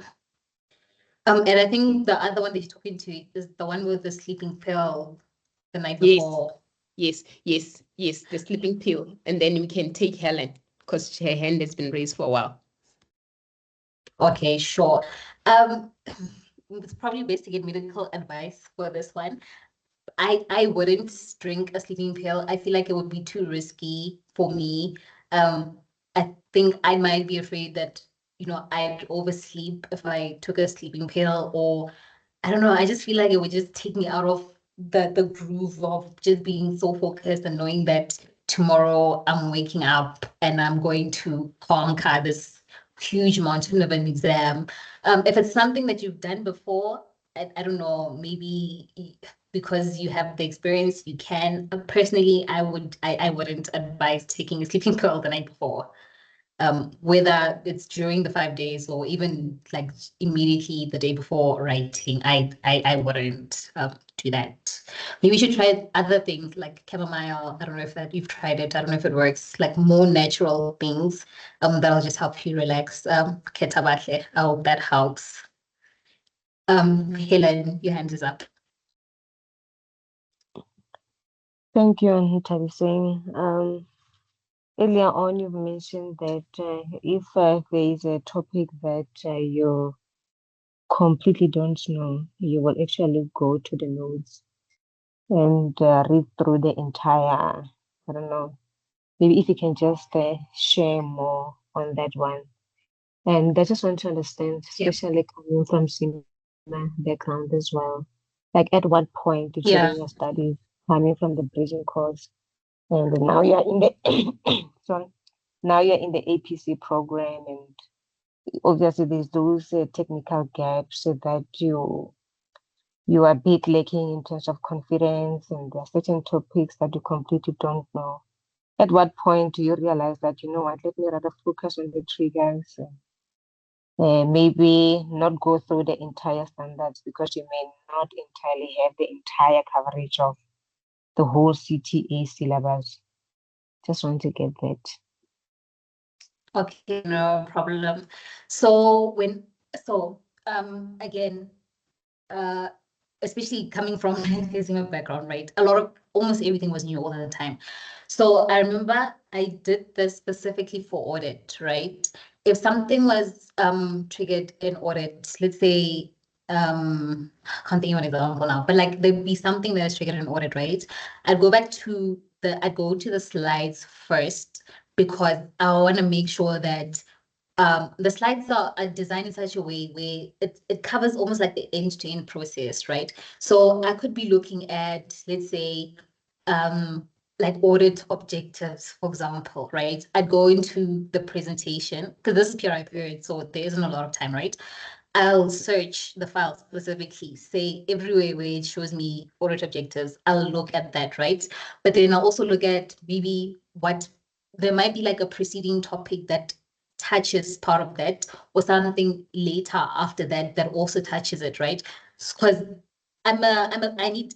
And I think the other one that you're talking to is the one with the sleeping pill the night before. Yes, the sleeping pill. And then we can take Helen, because her hand has been raised for a while. Okay, sure. It's probably best to get medical advice for this one. I wouldn't drink a sleeping pill. I feel like it would be too risky for me. I think I might be afraid that, I'd oversleep if I took a sleeping pill, or I don't know. I just feel like it would just take me out of the groove of just being so focused and knowing that tomorrow I'm waking up and I'm going to conquer this huge mountain of an exam. If it's something that you've done before, I don't know, maybe because you have the experience, you can. Personally, I wouldn't advise taking a sleeping pill the night before. Whether it's during the 5 days or even like immediately the day before writing, I wouldn't do that. Maybe you should try other things like chamomile. I don't know if that you've tried it. I don't know if it works. Like more natural things that'll just help you relax. Ketabatle. I hope that helps. Helen, your hand is up. Thank you, Ntabi. Earlier on, you've mentioned that if there is a topic that you completely don't know, you will actually go to the notes and read through the entire, I don't know, maybe if you can just share more on that one. And I just want to understand, especially coming from similar background as well, like at what point Yeah. during your studies, coming from the bridging course, and now you're in the sorry, now you're in the APC program, and obviously there's those technical gaps that you are a bit lacking in terms of confidence, and there are certain topics that you completely don't know. At what point do you realize that, you know what, let me rather focus on the triggers, maybe not go through the entire standards because you may not entirely have the entire coverage of the whole CTA syllabus. Just want to get that. Okay, no problem. So again, especially coming from a consumer background, right? Almost everything was new all the time. So I remember I did this specifically for audit, right? If something was triggered in audit, let's say, I can't think of an example now, but like there'd be something that is triggered in audit, right? I'd go to the slides first because I want to make sure that the slides are designed in such a way where it covers almost like the end-to-end process, right? So I could be looking at, let's say, like audit objectives, for example, right? I'd go into the presentation because this is PRI period, so there isn't a lot of time, right? I'll search the file specifically, say everywhere where it shows me audit objectives, I'll look at that, right? But then I'll also look at maybe there might be like a preceding topic that touches part of that, or something later after that that also touches it, right? Because I need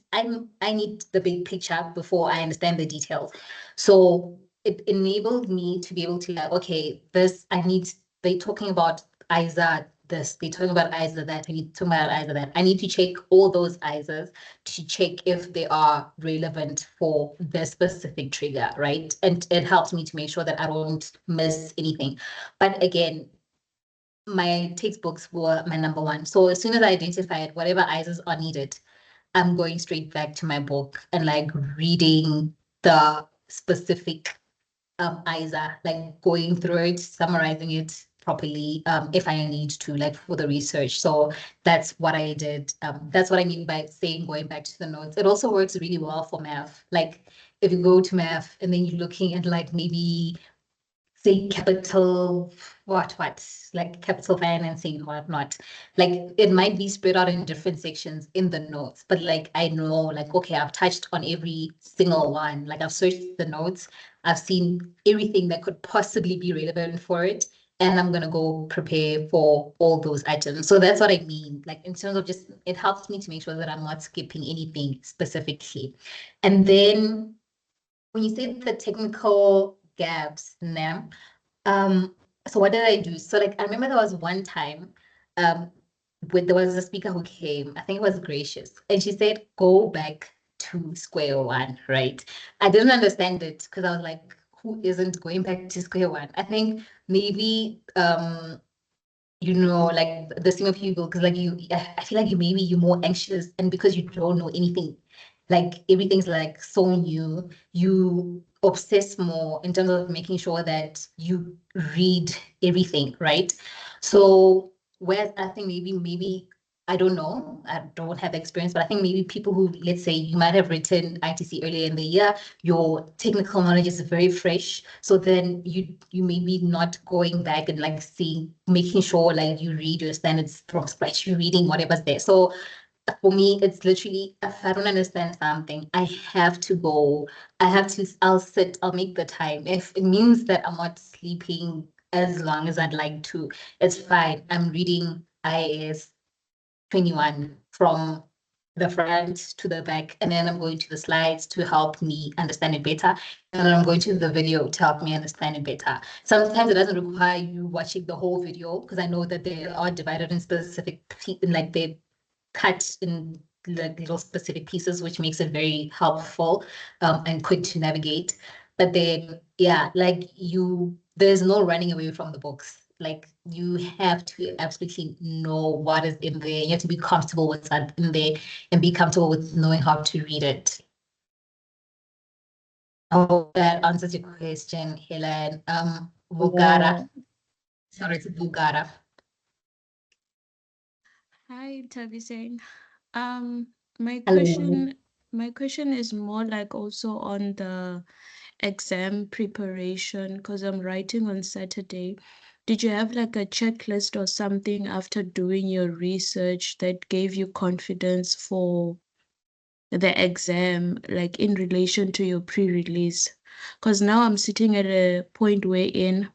the big picture before I understand the details. So it enabled me to be able to like, okay, they're talking about either this, they're talking about either that, we need to talk about either that. I need to check all those ISAs to check if they are relevant for the specific trigger, right? And it helps me to make sure that I don't miss anything. But again, my textbooks were my number one. So as soon as I identified whatever ISAs are needed, I'm going straight back to my book and like reading the specific ISA, like going through it, summarizing it properly, if I need to, like for the research. So that's what I did. That's what I mean by saying going back to the notes. It also works really well for math. Like if you go to math and then you're looking at like maybe say capital like capital financing and whatnot, like it might be spread out in different sections in the notes, but like I know like, okay, I've touched on every single one, like I've searched the notes, I've seen everything that could possibly be relevant for it, and I'm gonna go prepare for all those items. So that's what I mean, like in terms of just, it helps me to make sure that I'm not skipping anything specifically. And then when you say the technical gaps, Nam, so what did I do? So like I remember there was one time, when there was a speaker who came, I think it was Gracious, and she said, go back to square one, right? I didn't understand it because I was like, who isn't going back to square one? I think maybe like the same of people, because like I feel like you're more anxious, and because you don't know anything, like everything's like so new, you obsess more in terms of making sure that you read everything, right? So whereas I think maybe I don't know, I don't have experience, but I think maybe people who, let's say you might have written ITC earlier in the year, your technical knowledge is very fresh. So then you may be not going back and like making sure like you read your standards from scratch, you're reading whatever's there. So for me, it's literally, if I don't understand something, I have to go. I'll sit, I'll make the time. If it means that I'm not sleeping as long as I'd like to, it's fine. I'm reading IAS 21 from the front to the back, and then I'm going to the slides to help me understand it better. And then I'm going to the video to help me understand it better. Sometimes it doesn't require you watching the whole video, because I know that they are divided in specific, like they cut in like little specific pieces, which makes it very helpful and quick to navigate. But then, yeah, like there's no running away from the books. Like you have to absolutely know what is in there. You have to be comfortable with what's in there and be comfortable with knowing how to read it. I hope that answers your question, Helen. Yeah. Vulgara. Sorry, it's Vulgara. Hi, Tabiseng. Um, my Hello. question, my question is more like also on the exam preparation because I'm writing on Saturday. Did you have like a checklist or something after doing your research that gave you confidence for the exam, like in relation to your pre-release? Because now I'm sitting at a point wherein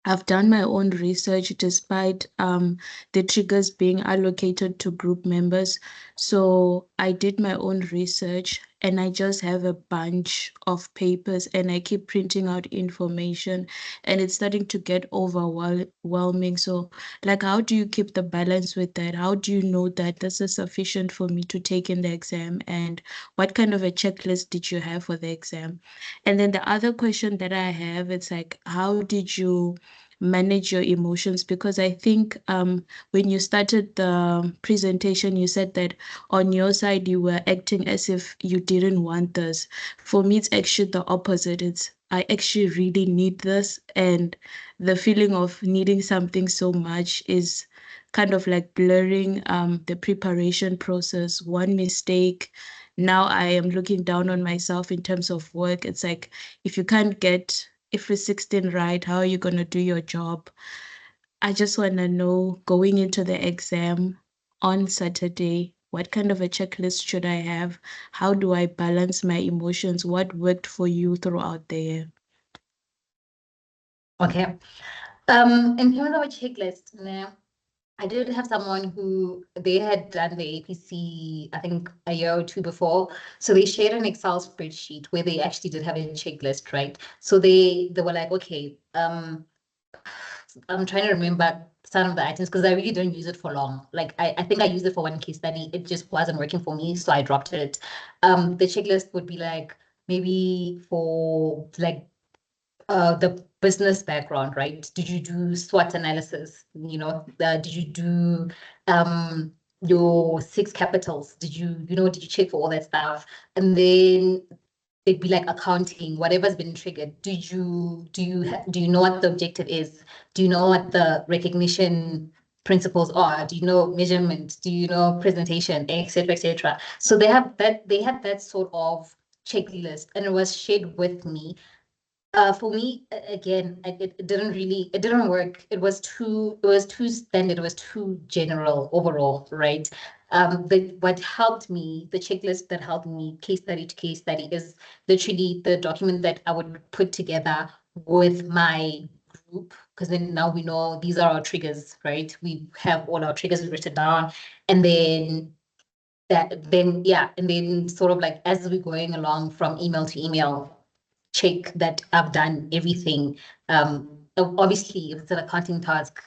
I've done my own research despite the triggers being allocated to group members. So I did my own research and I just have a bunch of papers and I keep printing out information and it's starting to get overwhelming. So, like, how do you keep the balance with that? How do you know that this is sufficient for me to take in the exam? And what kind of a checklist did you have for the exam? And then the other question that I have, it's like, how did you manage your emotions? Because I think when you started the presentation, you said that on your side you were acting as if you didn't want this. For me, it's actually the opposite. It's I actually really need this, and the feeling of needing something so much is kind of like blurring the preparation process. One mistake, now I am looking down on myself in terms of work. It's like if you can't get if you're 16 right, how are you going to do your job? I just want to know going into the exam on Saturday, what kind of a checklist should I have? How do I balance my emotions? What worked for you throughout the year? Okay. In terms of a checklist, now I did have someone who they had done the APC, I think a year or two before. So they shared an Excel spreadsheet where they actually did have a checklist, right? So they were like, okay, I'm trying to remember some of the items because I really don't use it for long. Like I think I used it for one case study. It just wasn't working for me, so I dropped it. The checklist would be like maybe for like the business background, right? Did you do SWOT analysis? Did you do your six capitals? Did you check for all that stuff? And then it'd be like accounting, whatever's been triggered. Do you know what the objective is? Do you know what the recognition principles are? Do you know measurement? Do you know presentation, etc., etc.? So they had that sort of checklist, and it was shared with me. For me, again, it didn't work. It was too standard. It was too general overall, right? But what helped me, the checklist that helped me case study to case study is literally the document that I would put together with my group, because then now we know these are our triggers, right? We have all our triggers written down, and then sort of like as we're going along from email to email, check that I've done everything. Obviously, if it's an accounting task,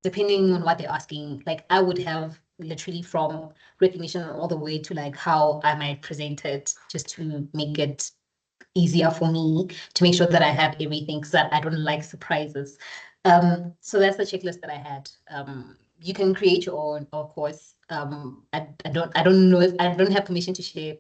depending on what they're asking, like I would have literally from recognition all the way to like how I might present it, just to make it easier for me to make sure that I have everything, because I don't like surprises. So that's the checklist that I had. You can create your own, of course. I don't know if I don't have permission to share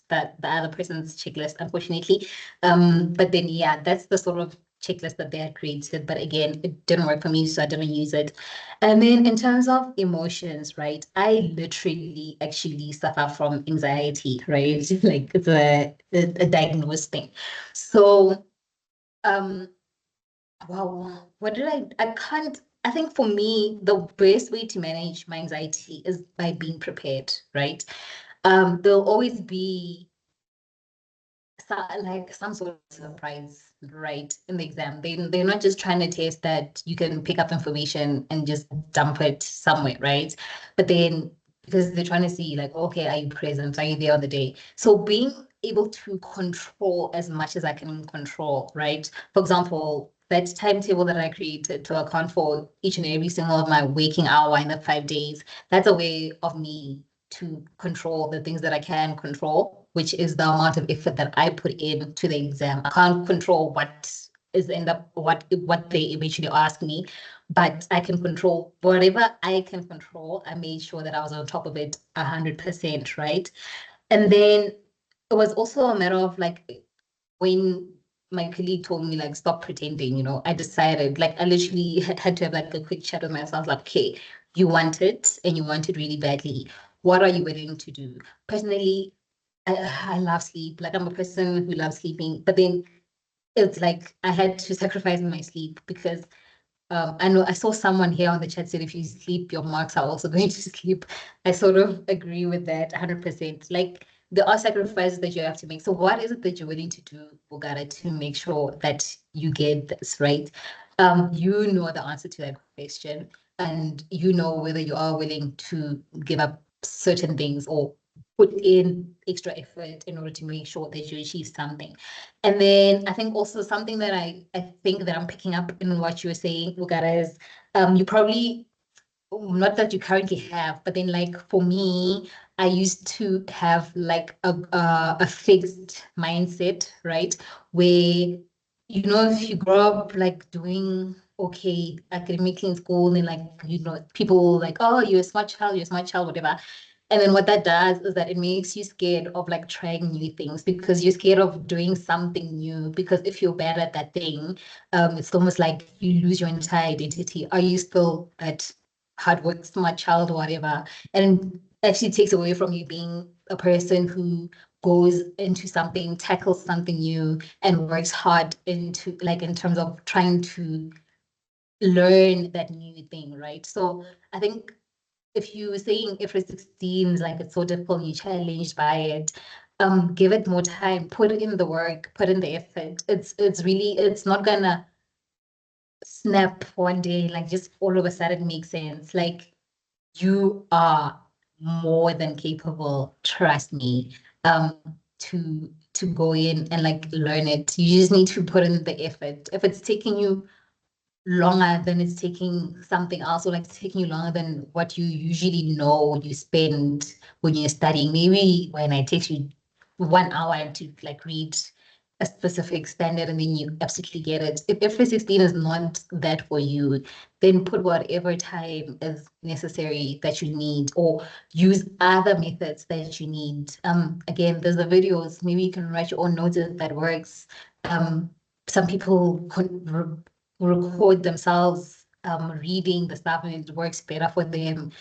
that the other person's checklist, unfortunately. But then yeah, that's the sort of checklist that they had created. But again, it didn't work for me, so I didn't use it. And then in terms of emotions, right? I literally actually suffer from anxiety, right? Like it's a diagnosed thing. So um wow, what did I can't I think for me, the best way to manage my anxiety is by being prepared, right? There'll always be like some sort of surprise, right, in the exam. They're not just trying to test that you can pick up information and just dump it somewhere, right? But then because they're trying to see like, okay, are you present? Are you there on the day? So being able to control as much as I can control, right? For example, that timetable that I created to account for each and every single of my waking hour in the 5 days, that's a way of me to control the things that I can control, which is the amount of effort that I put into the exam. I can't control what they eventually ask me, but I can control whatever I can control. I made sure that I was on top of it 100%, right? And then it was also a matter of like when my colleague told me like stop pretending, I decided, like, I literally had to have like a quick chat with myself, like, okay, you want it and you want it really badly. What are you willing to do? Personally, I love sleep. Like, I'm a person who loves sleeping, but then it's like I had to sacrifice my sleep because I know I saw someone here on the chat said if you sleep, your marks are also going to sleep. I sort of agree with that 100%. Like, there are sacrifices that you have to make. So what is it that you're willing to do, Bugara, to make sure that you get this right? You know the answer to that question, and you know whether you are willing to give up certain things or put in extra effort in order to make sure that you achieve something. And then I think also something that I think that I'm picking up in what you were saying, Bugara, is you probably, not that you currently have, but then like for me, I used to have like a fixed mindset, right? Where, if you grow up like doing okay academically in school and like, people like, oh, you're a smart child, whatever. And then what that does is that it makes you scared of like trying new things because you're scared of doing something new. Because if you're bad at that thing, it's almost like you lose your entire identity. Are you still that hard work, smart child, or whatever? And actually takes away from you being a person who goes into something, tackles something new, and works hard into like in terms of trying to learn that new thing, right? So I think if you were saying if it seems like it's so difficult, you're challenged by it, give it more time, put in the work, put in the effort. It's not gonna snap one day, like just all of a sudden make sense. Like, you are more than capable, trust me, to go in and like learn it. You just need to put in the effort. If it's taking you longer than it's taking something else, or like it's taking you longer than what you usually know you spend when you're studying. Maybe when it takes you 1 hour to like read a specific standard and then you absolutely get it. If FA16 is not that for you, then put whatever time is necessary that you need, or use other methods that you need. Again, there's the videos. Maybe you can write your own notes if that works. Some people record themselves reading the stuff, and it works better for them,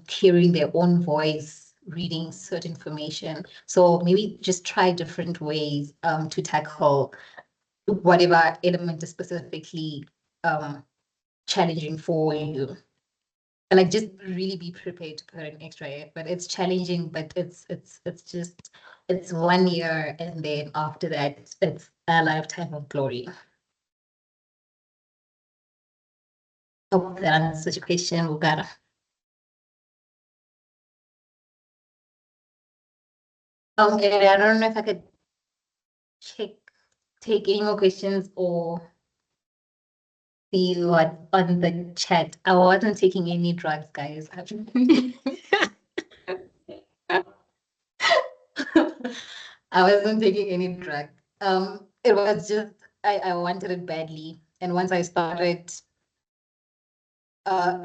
hearing their own voice, reading certain information. So maybe just try different ways to tackle whatever element is specifically challenging for you. And like, just really be prepared to put in extra effort. It's challenging, but it's 1 year, and then after that, it's a lifetime of glory. I hope that answers your question, Bugara. And I don't know if I could take any more questions or see what on the chat. I wasn't taking any drugs, guys. I wasn't taking any drug. It was just I wanted it badly, and once I started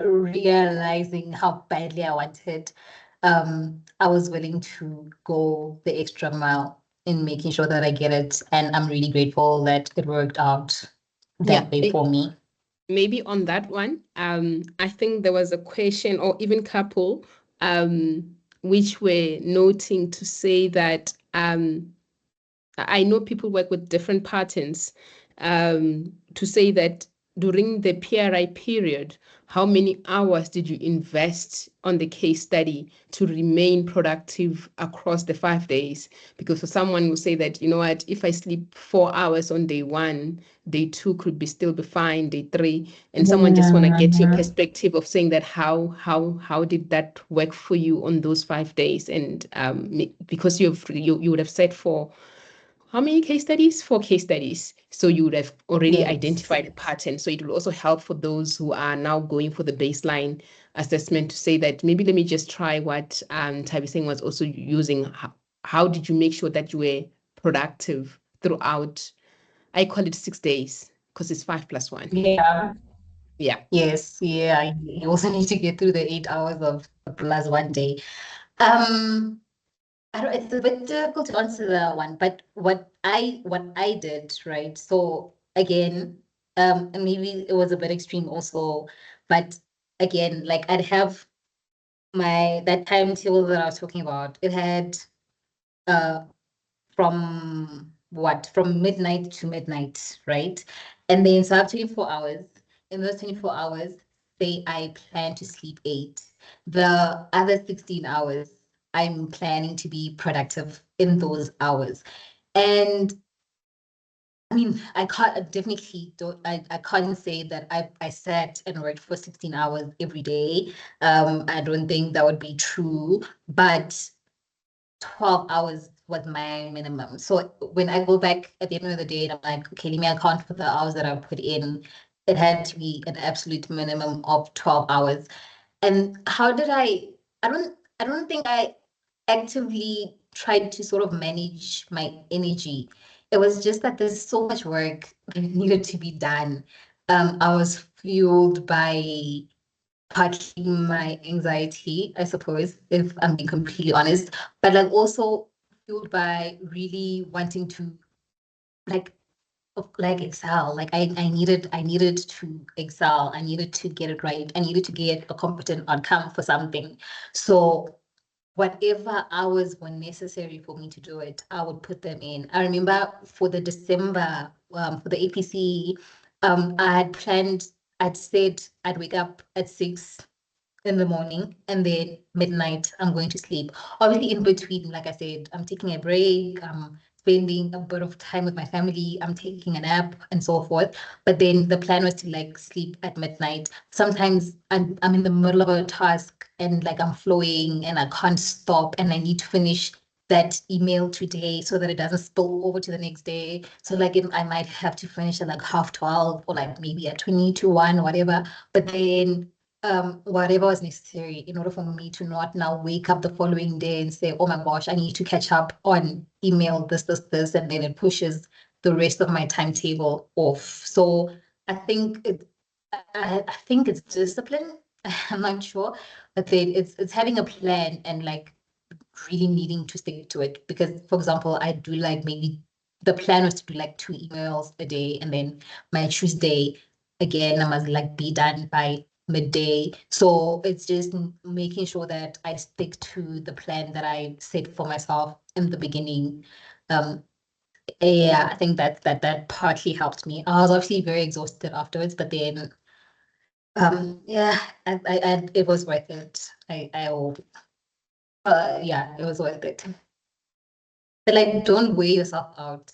realizing how badly I wanted, I was willing to go the extra mile in making sure that I get it, and I'm really grateful that it worked out that way for me. Maybe on that one, I think there was a question or even couple which were noting to say that I know people work with different patterns, to say that during the PRI period, how many hours did you invest on the case study to remain productive across the 5 days? Because for someone who say that, you know what, if I sleep 4 hours on day 1, day 2 could be still be fine, day 3, and someone just want to get your perspective of saying that how did that work for you on those 5 days? And because you would have said for how many case studies? 4 case studies. So you would have already identified a pattern. So it will also help for those who are now going for the baseline assessment to say that maybe let me just try what Tabiseng was also using. How did you make sure that you were productive throughout? I call it 6 days because it's 5 plus 1. Yeah. Yeah. Yes. Yeah. You also need to get through the 8 hours of plus 1 day. It's a bit difficult to answer that one, but what I did, right? So again, and maybe it was a bit extreme also, but again, like I'd have that timetable that I was talking about. It had uh from midnight to midnight, right? And then so I have 24 hours. In those 24 hours, say I plan to sleep 8. The other 16 hours, I'm planning to be productive in those hours. And I mean, I can't definitely don't I can't say that I sat and worked for 16 hours every day. I don't think that would be true, but 12 hours was my minimum. So when I go back at the end of the day and I'm like, okay, let me account for the hours that I've put in, it had to be an absolute minimum of 12 hours. And how did I don't think I actively tried to sort of manage my energy. It was just that there's so much work that needed to be done. I was fueled by partly my anxiety, I suppose, if I'm being completely honest, but like also fueled by really wanting to like excel. Like I needed to excel. I needed to get it right. I needed to get a competent outcome for something. So whatever hours were necessary for me to do it, I would put them in. I remember for the December, for the APC, I had planned, I'd said I'd wake up at 6 in the morning and then midnight I'm going to sleep. Obviously in between, like I said, I'm taking a break, I'm spending a bit of time with my family, I'm taking a nap and so forth. But then the plan was to like sleep at midnight. Sometimes I'm in the middle of a task and like I'm flowing and I can't stop and I need to finish that email today so that it doesn't spill over to the next day. So like I might have to finish at like 12:30 or like maybe at 20 to 1, whatever. But then whatever was necessary in order for me to not now wake up the following day and say, oh my gosh, I need to catch up on email, this, and then it pushes the rest of my timetable off. So I think I think it's discipline. I'm not sure, but then it's having a plan and like really needing to stick to it. Because, for example, I do like maybe the plan was to do like 2 emails a day, and then my Tuesday again, I must like be done by midday. So it's just making sure that I stick to the plan that I set for myself in the beginning. Um, yeah, I think that partly helped me. I was obviously very exhausted afterwards, but then yeah, it was worth it. Yeah, it was worth it. But like, don't weigh yourself out.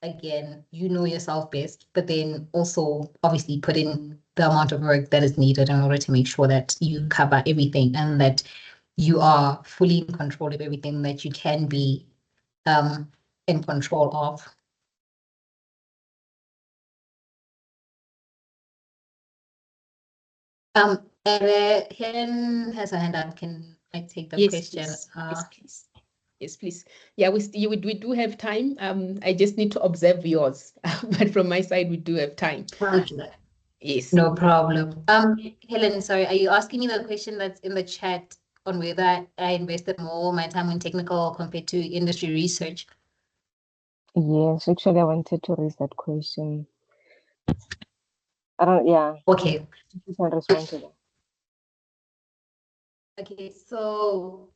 Again, you know yourself best, but then also obviously put in the amount of work that is needed in order to make sure that you cover everything and that you are fully in control of everything that you can be in control of. Helen has a hand up. Can I take the Yes, question? please. Yes, please. Yes, please. Yeah, we do have time. I just need to observe yours, but from my side, we do have time. Okay. Yes. No problem. Helen, sorry, are you asking me the question that's in the chat on whether I invested more of my time in technical compared to industry research? Yes, actually, I wanted to raise that question. I don't, yeah, Okay. you can respond to that. Okay, so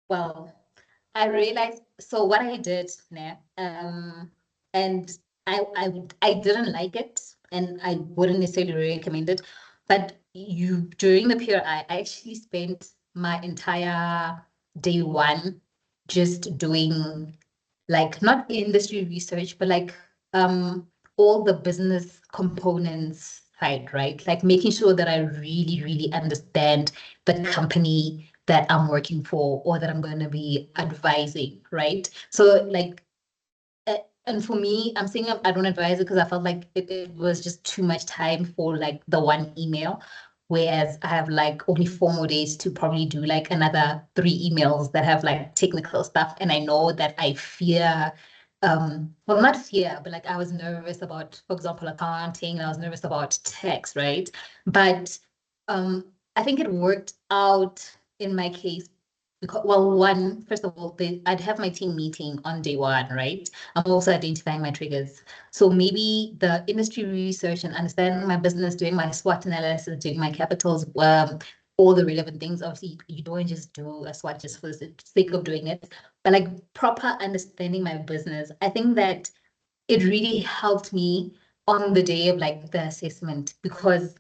well, I realized so what I did now, and I didn't like it and I wouldn't necessarily recommend it. But during the period I actually spent my entire day one just doing like not industry research, but like all the business components side, right? Like making sure that I really, really understand the company that I'm working for or that I'm going to be advising, right? So like, and for me, I'm saying I don't advise it because I felt like it was just too much time for like the one email. Whereas I have like only 4 more days to probably do like another 3 emails that have like technical stuff. And I know that I fear, well, not fear, but like I was nervous about, for example, accounting, and I was nervous about tax, right? But I think it worked out in my case because, well, one, first of all, I'd have my team meeting on day one, right? I'm also identifying my triggers. So maybe the industry research and understanding my business, doing my SWOT analysis, doing my capitals, all the relevant things. Obviously, you don't just do a SWOT just for the sake of doing it, but like proper understanding my business. I think that it really helped me on the day of like the assessment, because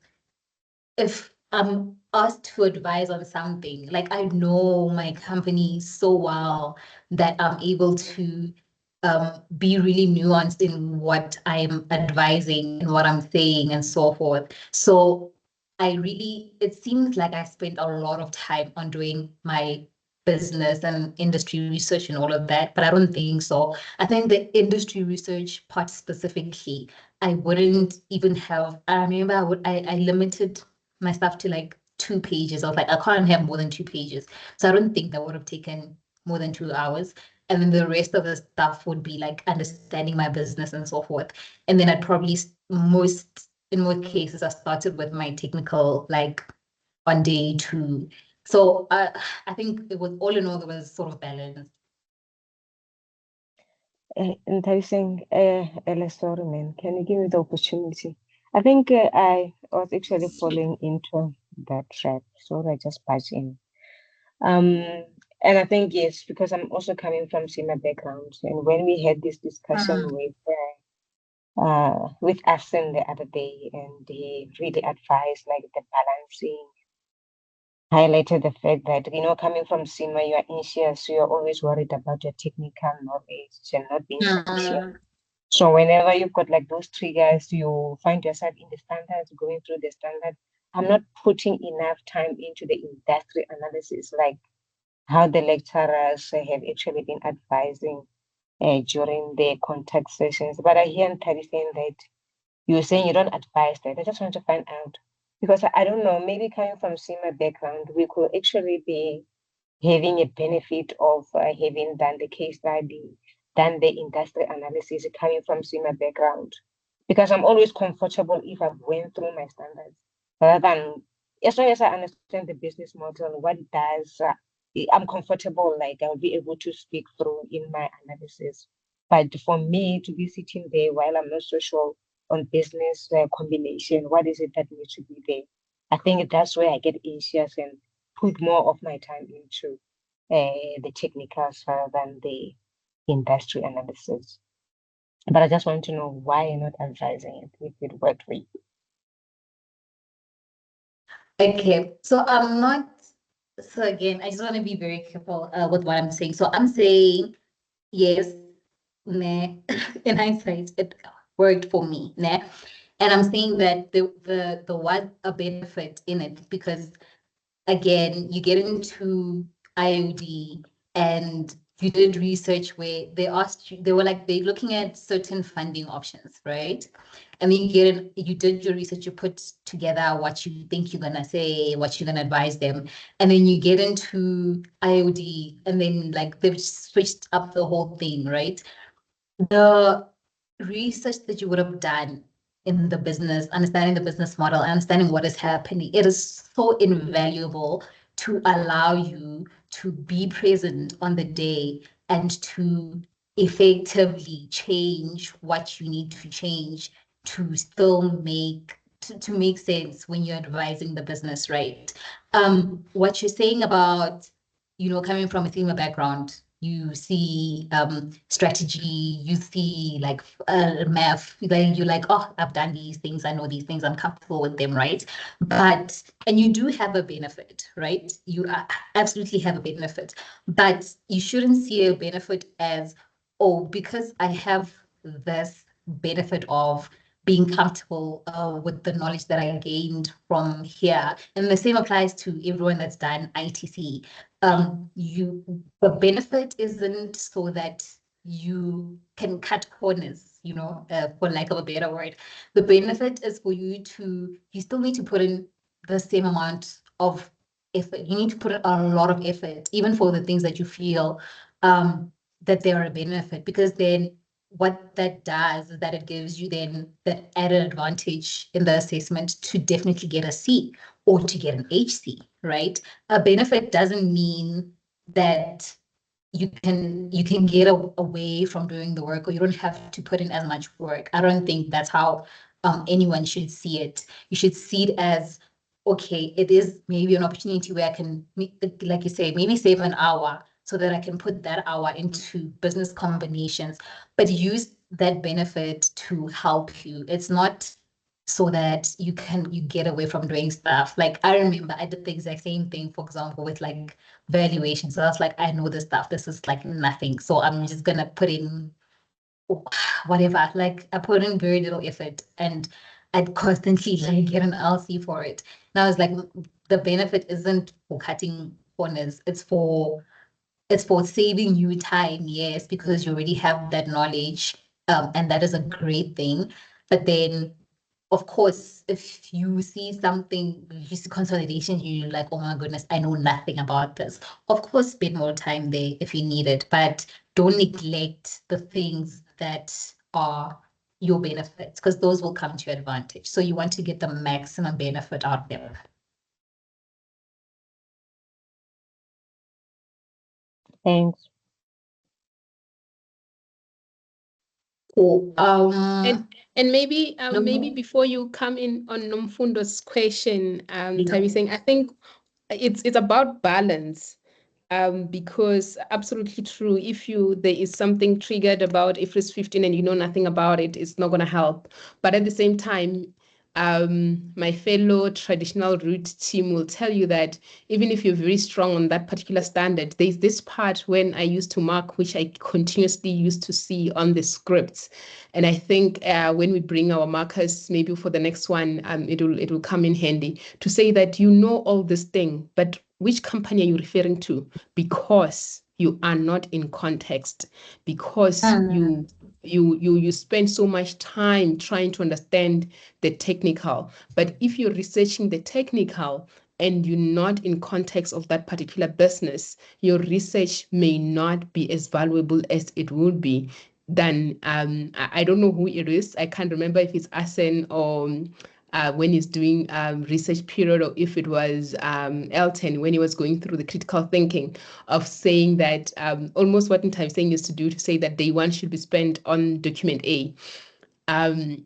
if I'm asked to advise on something, like I know my company so well that I'm able to be really nuanced in what I'm advising and what I'm saying and so forth. So it seems like I spent a lot of time on doing my business and industry research and all of that, but I don't think so. I think the industry research part specifically, I wouldn't even have, I remember I limited my stuff to like 2 pages. I was like, I can't have more than 2 pages. So I don't think that would have taken more than 2 hours. And then the rest of the stuff would be like understanding my business and so forth. And then I'd probably in most cases, I started with my technical like on day 2. So I think it was all in all, there was sort of balance. Enticing, sorry, man. Can you give me the opportunity? I think I was actually falling into that trap, so I just barged in. And I think yes, because I'm also coming from similar backgrounds, and when we had this discussion with Asim the other day, and he really advised like the balancing, highlighted the fact that coming from SEMA, you are anxious, so you're always worried about your technical knowledge and not being sufficient. So whenever you've got like those triggers, you find yourself in the standards, going through the standard. I'm not putting enough time into the industry analysis, like how the lecturers have actually been advising during the contact sessions. But I hear Nthabi saying that you're saying you don't advise that. I just want to find out, because I don't know, maybe coming from SEMA background, we could actually be having a benefit of having done the case study, done the industry analysis coming from SEMA background. Because I'm always comfortable if I've went through my standards, rather than as long as I understand the business model, what it does, I'm comfortable, like I'll be able to speak through in my analysis. But for me to be sitting there while I'm not so sure on business combination, what is it that needs to be there? I think that's where I get anxious and put more of my time into the technicals rather than the industry analysis. But I just want to know why you're not advising it if it worked for you. Okay, so I'm not, so again, I just want to be very careful with what I'm saying. So I'm saying, yes, nah, in hindsight, it worked for me, nah. And I'm saying that the was a benefit in it, because again, you get into IOD and you did research where they asked you, they're looking at certain funding options, right? And then you did your research, you put together what you think you're gonna say, what you're gonna advise them, and then you get into IOD, and then like they've switched up the whole thing, right? The research that you would have done in the business, understanding the business model, understanding what is happening, it is so invaluable to allow you to be present on the day and to effectively change what you need to change to still to make sense when you're advising the business, right? What you're saying about, coming from a SEMA background, you see strategy, you see like math, then you're like, oh, I've done these things, I know these things, I'm comfortable with them, right? And you do have a benefit, right? You absolutely have a benefit, but you shouldn't see a benefit as, oh, because I have this benefit of being comfortable with the knowledge that I gained from here. And the same applies to everyone that's done ITC. The benefit isn't so that you can cut corners, for lack of a better word. The benefit is for you still need to put in the same amount of effort. You need to put in a lot of effort, even for the things that you feel that they are a benefit, because then what that does is that it gives you then that added advantage in the assessment to definitely get a C or to get an HC, right? A benefit doesn't mean that you can get away from doing the work, or you don't have to put in as much work. I don't think that's how anyone should see it. You should see it as, okay, it is maybe an opportunity where I can, like you say, maybe save an hour so that I can put that hour into business combinations, but use that benefit to help you. It's not so that you get away from doing stuff. Like I remember I did the exact same thing, for example, with like valuation. So I was like, I know this stuff. This is like nothing. So I'm just gonna put in whatever. Like I put in very little effort, and I'd constantly like get an LC for it. And I was like, the benefit isn't for cutting corners. It's for saving you time, yes, because you already have that knowledge, and that is a great thing. But then of course, if you see something, you see consolidation, you're like, oh my goodness, I know nothing about this. Of course, spend more time there if you need it, but don't neglect the things that are your benefits, because those will come to your advantage. So you want to get the maximum benefit out of them. Thanks. Cool. And maybe No. maybe before you come in on Nomfundo's question, Tabi saying, I think it's about balance. Because absolutely true. If there is something triggered about IFRS 15 and you know nothing about it, it's not going to help. But at the same time, my fellow traditional root team will tell you that even if you're very strong on that particular standard, there's this part when I used to mark, which I continuously used to see on the scripts. And I think when we bring our markers, maybe for the next one, it will come in handy to say that you know all this thing, but which company are you referring to? Because you are not in context, because you spend so much time trying to understand the technical. But if you're researching the technical and you're not in context of that particular business, your research may not be as valuable as it would be. Then I don't know who it is. I can't remember if it's Asen or when he's doing research period, or if it was Elton when he was going through the critical thinking of saying that almost what I'm saying is to do, to say that day one should be spent on document A. And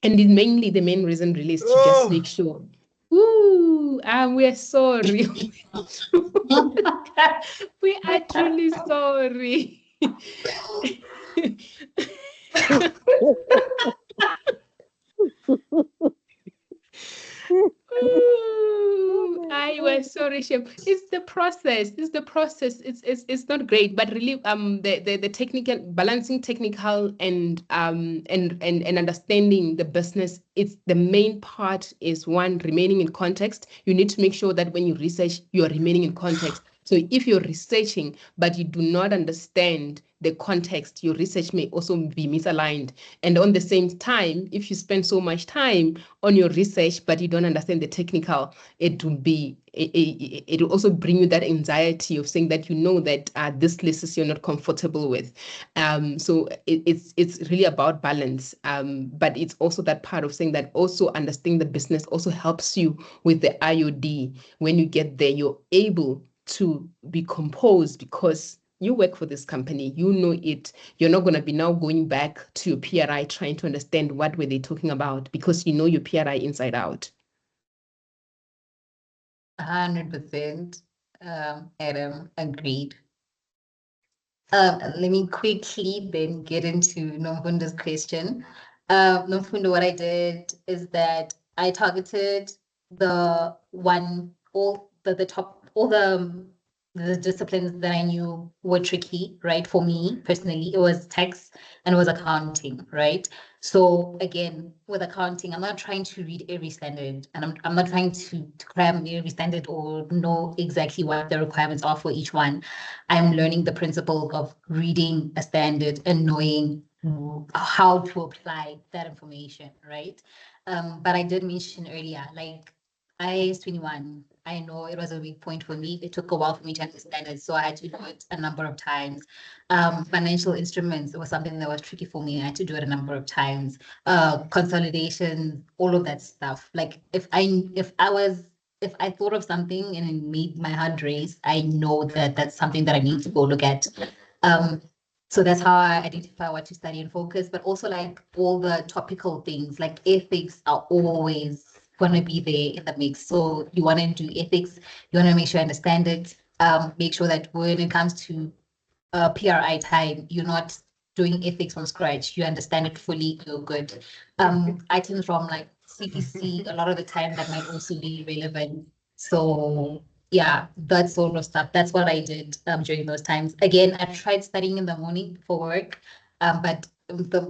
mainly the main reason really is to just make sure. Ooh, we're sorry. We are truly sorry. Ooh, I was sorry, Chef. It's the process. It's the process. It's not great, but really the technical balancing technical and understanding the business. It's the main part is one, remaining in context. You need to make sure that when you research, you are remaining in context. So if you're researching but you do not understand the context, your research may also be misaligned. And on the same time, if you spend so much time on your research but you don't understand the technical, it will also bring you that anxiety of saying that you know that this list you're not comfortable with. So it's really about balance. But it's also that part of saying that also understanding the business also helps you with the IOD. When you get there, you're able to be composed because you work for this company, you know it. You're not going to be now going back to your PRI trying to understand what were they talking about, because you know your PRI inside out. 100%, Adam, agreed. Let me quickly then get into Nomfundo's question. Nomfundo, what I did is that I targeted the top, all the disciplines that I knew were tricky, right? For me personally, it was tax and it was accounting, right? So again, with accounting, I'm not trying to read every standard, and I'm not trying to cram every standard or know exactly what the requirements are for each one. I'm learning the principle of reading a standard and knowing how to apply that information, right? But I did mention earlier, like IAS 21, I know it was a weak point for me. It took a while for me to understand it, so I had to do it a number of times. Financial instruments, it was something that was tricky for me. I had to do it a number of times. Consolidation, all of that stuff. Like if I was if I thought of something and it made my heart race, I know that that's something that I need to go look at. So that's how I identify what to study and focus, but also like all the topical things, like ethics are always going to be there in the mix. So you want to do ethics, you want to make sure you understand it, make sure that when it comes to PRI time, you're not doing ethics from scratch, you understand it fully, you're good. Items from like CPC, a lot of the time that might also be relevant. So yeah, that sort of stuff. That's what I did during those times. Again, I tried studying in the morning for work, but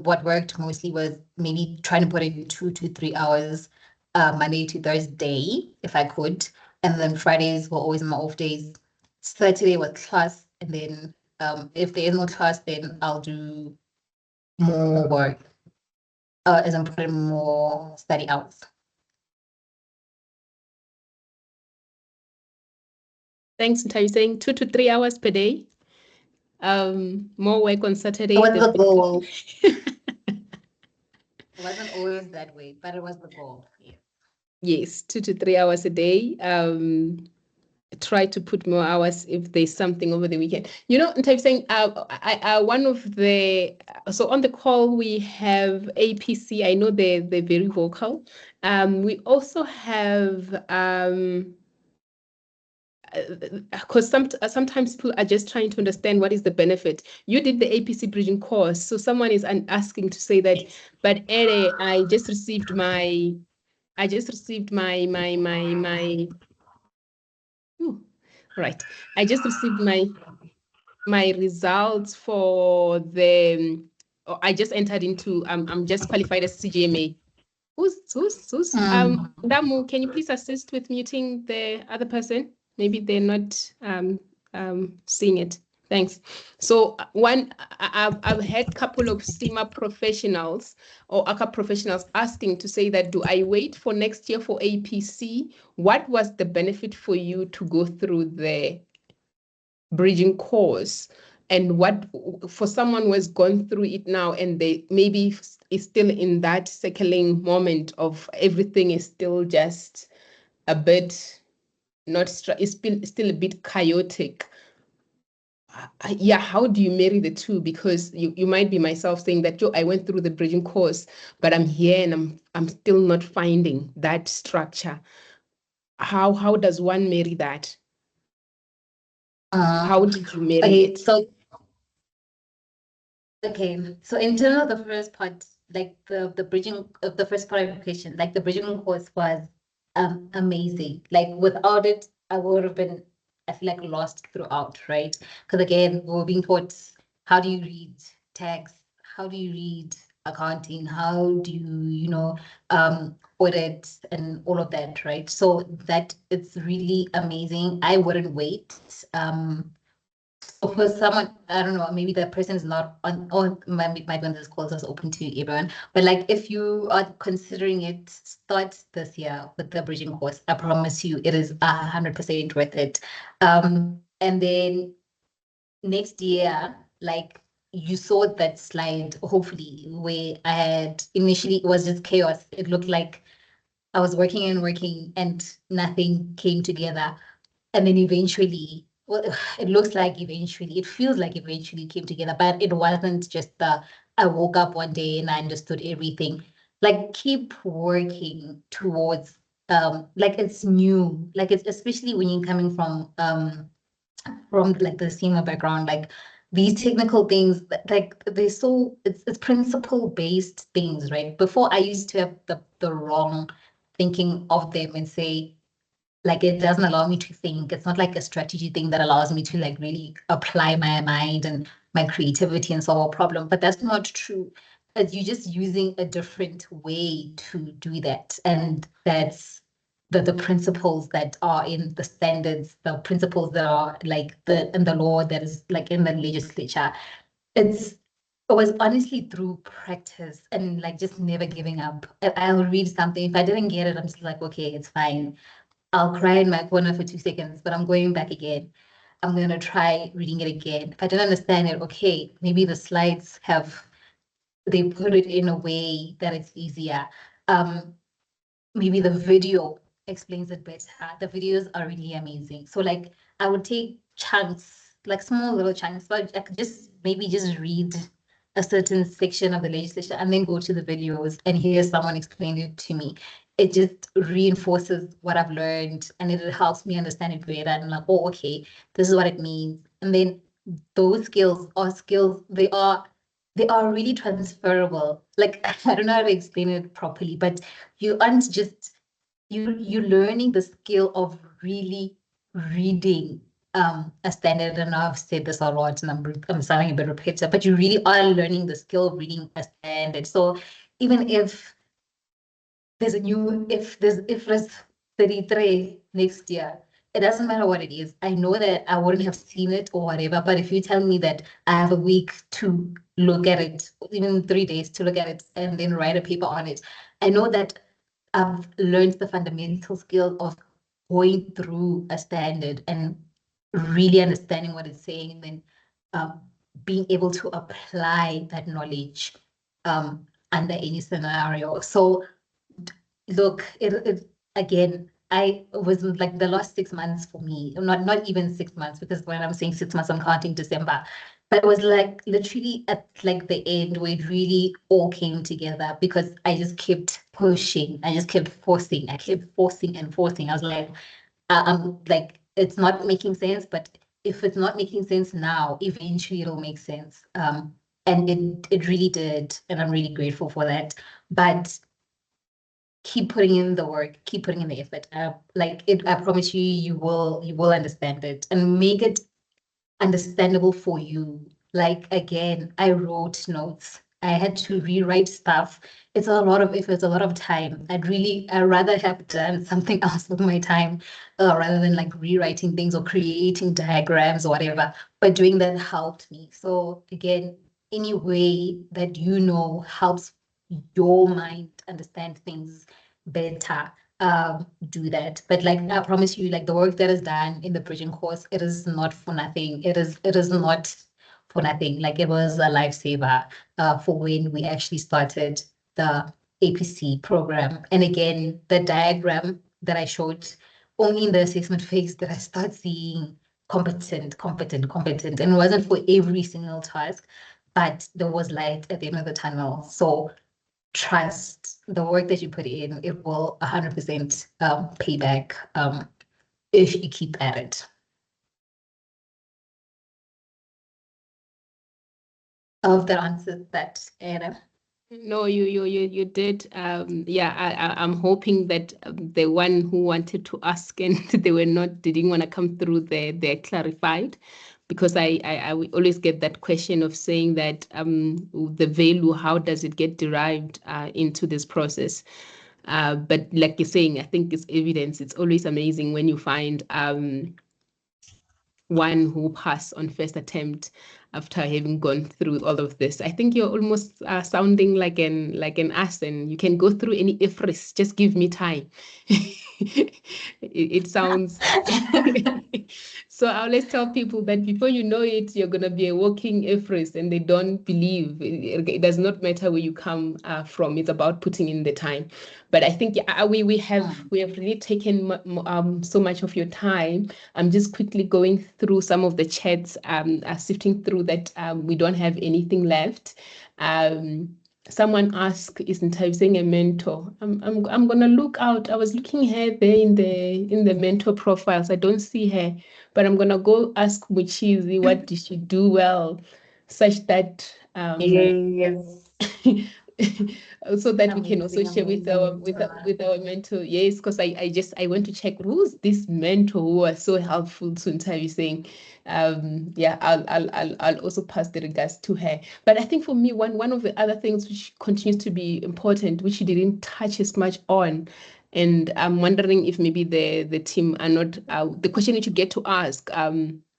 what worked mostly was maybe trying to put in 2 to 3 hours Monday to Thursday, if I could. And then Fridays were always my off days. Saturday was class, and then if there is no class, then I'll do more work, as I'm putting more study hours. Thanks, Nta. You're saying 2 to 3 hours per day. More work on Saturday. It was the goal. It wasn't always that way, but it was the goal. Yeah. Yes, 2 to 3 hours a day. Try to put more hours if there's something over the weekend. You know, Nta, saying one of the so on the call we have APC. I know they're very vocal. We also have because sometimes people are just trying to understand what is the benefit. You did the APC bridging course, so someone is asking to say that, but Ere, I just received my ooh, right. I just received my results for the I just entered into I'm just qualified as CGMA. Who's Damu, can you please assist with muting the other person? Maybe they're not seeing it. Thanks. So I've had a couple of SEMA professionals or ACA professionals asking to say that, do I wait for next year for APC? What was the benefit for you to go through the bridging course? And what for someone who has gone through it now and they maybe is still in that circling moment of everything is still just a bit it's still a bit chaotic. Yeah, how do you marry the two? Because you might be myself saying that, I went through the bridging course, but I'm here and I'm still not finding that structure. How does one marry that? How did you marry it? So in terms of the first part, like the bridging of the first part of the question, like the bridging course was amazing. Like without it, I would have been, I feel like, lost throughout, right? Because again, we were being taught, how do you read tax? How do you read accounting? How do you, audit and all of that, right? So that it's really amazing. I wouldn't wait. So for someone, I don't know, maybe that person is not on, or might be on this call is open to everyone. But like, if you are considering it, start this year with the bridging course. I promise you, it is 100% worth it. And then next year, like you saw that slide, hopefully, where I had initially it was just chaos. It looked like I was working and nothing came together. And then eventually, well, it feels like eventually came together, but it wasn't just I woke up one day and I understood everything. Like, keep working towards, like it's new, like it's especially when you're coming from like the SEMA background, like these technical things, like it's principle based things, right? Before I used to have the wrong thinking of them and say, like, it doesn't allow me to think. It's not like a strategy thing that allows me to like really apply my mind and my creativity and solve a problem. But that's not true. You're just using a different way to do that. And that's the principles that are in the standards, the principles that are like in the law that is like in the legislature. It was honestly through practice and like just never giving up. I'll read something. If I didn't get it, I'm just like, okay, it's fine. I'll cry in my corner for 2 seconds, but I'm going back again. I'm going to try reading it again. If I don't understand it, okay, maybe the slides they put it in a way that it's easier. Maybe the video explains it better. The videos are really amazing. So like I would take chunks, like small little chunks, but I could just maybe just read a certain section of the legislation and then go to the videos and hear someone explain it to me. It just reinforces what I've learned and it helps me understand it better. And I'm like, oh, okay, this is what it means. And then those skills are skills, they are really transferable. Like I don't know how to explain it properly, but you aren't just you're learning the skill of really reading a standard. And I've said this a lot and I'm sounding a bit repetitive, but you really are learning the skill of reading a standard. So even if there's if there's 33 next year, it doesn't matter what it is. I know that I wouldn't have seen it or whatever, but if you tell me that I have a week to look at it, even 3 days to look at it and then write a paper on it, I know that I've learned the fundamental skill of going through a standard and really understanding what it's saying, and then being able to apply that knowledge under any scenario. So look, it again, I was like the last 6 months for me, not even 6 months, because when I'm saying 6 months, I'm counting December. But it was like literally at like the end where it really all came together because I just kept pushing. I just kept forcing. I kept forcing and forcing. I was like, I'm like, it's not making sense, but if it's not making sense now, eventually it'll make sense. And it really did, and I'm really grateful for that. But keep putting in the work, keep putting in the effort. Like it, I promise you, you will understand it and make it understandable for you. Like again, I wrote notes. I had to rewrite stuff. It's a lot of effort, it's a lot of time. I'd rather have done something else with my time rather than like rewriting things or creating diagrams or whatever. But doing that helped me. So again, any way that you know helps your mind understand things better, do that. But like I promise you, like the work that is done in the bridging course, it is not for nothing. It is not for nothing. Like it was a lifesaver for when we actually started the APC program. And again, the diagram that I showed, only in the assessment phase that I start seeing competent. And it wasn't for every single task, but there was light at the end of the tunnel. So trust the work that you put in, it will 100% pay back if you keep at it. I hope that answers that, Anna. No, you did. Yeah, I'm hoping that the one who wanted to ask and didn't want to come through, they're clarified, because I will always get that question of saying that the value, how does it get derived into this process? But like you're saying, I think it's evidence. It's always amazing when you find one who passed on first attempt after having gone through all of this. I think you're almost sounding like an ass, and you can go through any IFRS. Just give me time. it sounds. So I always tell people that before you know it, you're gonna be a walking IFRS, and they don't believe. It does not matter where you come from. It's about putting in the time. But I think we have really taken so much of your time. I'm just quickly going through some of the chats, sifting through that. We don't have anything left. Someone asked, is Ntabiseng a mentor? I'm gonna look out. I was looking her there in the mentor profiles. I don't see her, but I'm gonna go ask Muchizi what did she do well, such that Yes. so that we can also Amazing, share with our amazing. mentor. Yes, because I went to check who's this mentor who was so helpful to Ntabiseng. Yeah, I'll also pass the regards to her. But I think for me, one of the other things which continues to be important, which you didn't touch as much on, and I'm wondering if maybe the team are not the question that you get to ask.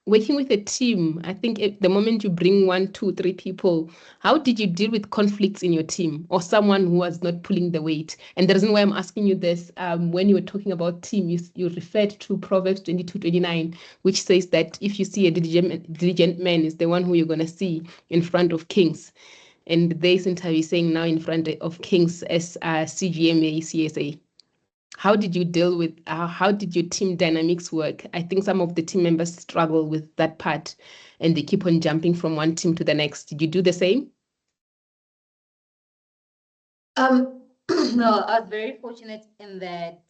Working with a team, I think at the moment you bring 1, 2, 3 people, how did you deal with conflicts in your team or someone who was not pulling the weight? And the reason why I'm asking you this, when you were talking about team, you referred to Proverbs 22:29, which says that if you see a diligent man, is the one who you're going to see in front of kings. And there's Ntabi saying now in front of kings as CGMA, CSA. how did you deal with, how did your team dynamics work? I think some of the team members struggle with that part and they keep on jumping from one team to the next. Did you do the same? No, I was very fortunate in that,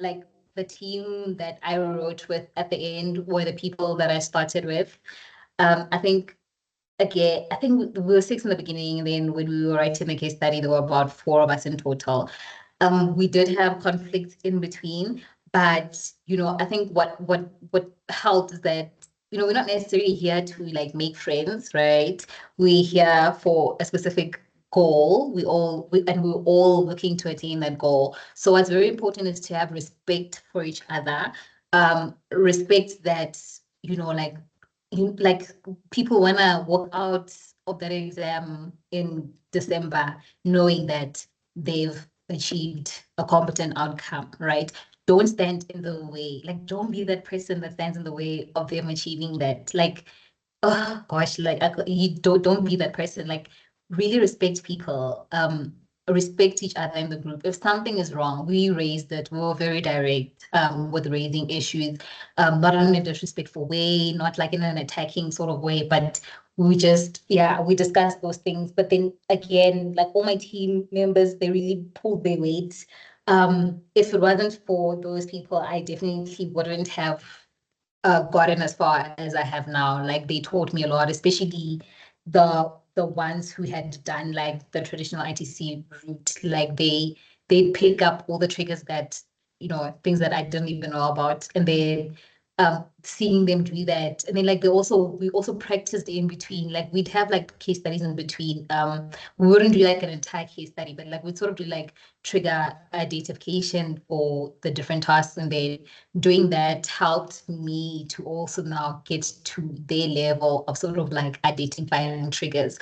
like the team that I wrote with at the end were the people that I started with. I think I think we were six in the beginning, and then when we were writing the case study, there were about four of us in total. We did have conflicts in between, but I think what helped is that we're not necessarily here to like make friends, right? We're here for a specific goal. And we're all looking to attain that goal. So what's very important is to have respect for each other. Respect that like people wanna walk out of that exam in December knowing that they've achieved a competent outcome, right? Don't stand in the way. Like, don't be that person that stands in the way of them achieving that. Like, oh gosh, like you don't be that person. Like, really respect people. Respect each other in the group. If something is wrong, we raised it. We were very direct with raising issues, not in a disrespectful way, not like in an attacking sort of way, but we just, yeah, we discussed those things. But then again, like all my team members, they really pulled their weight. If it wasn't for those people, I definitely wouldn't have gotten as far as I have now. Like they taught me a lot, especially the ones who had done like the traditional ITC route. Like they pick up all the triggers that things that I didn't even know about, and then seeing them do that, and then like we also practiced in between. Like we'd have like case studies in between. We wouldn't do like an entire case study, but like we'd sort of do like trigger identification for the different tasks, and then doing that helped me to also now get to their level of sort of like identifying triggers.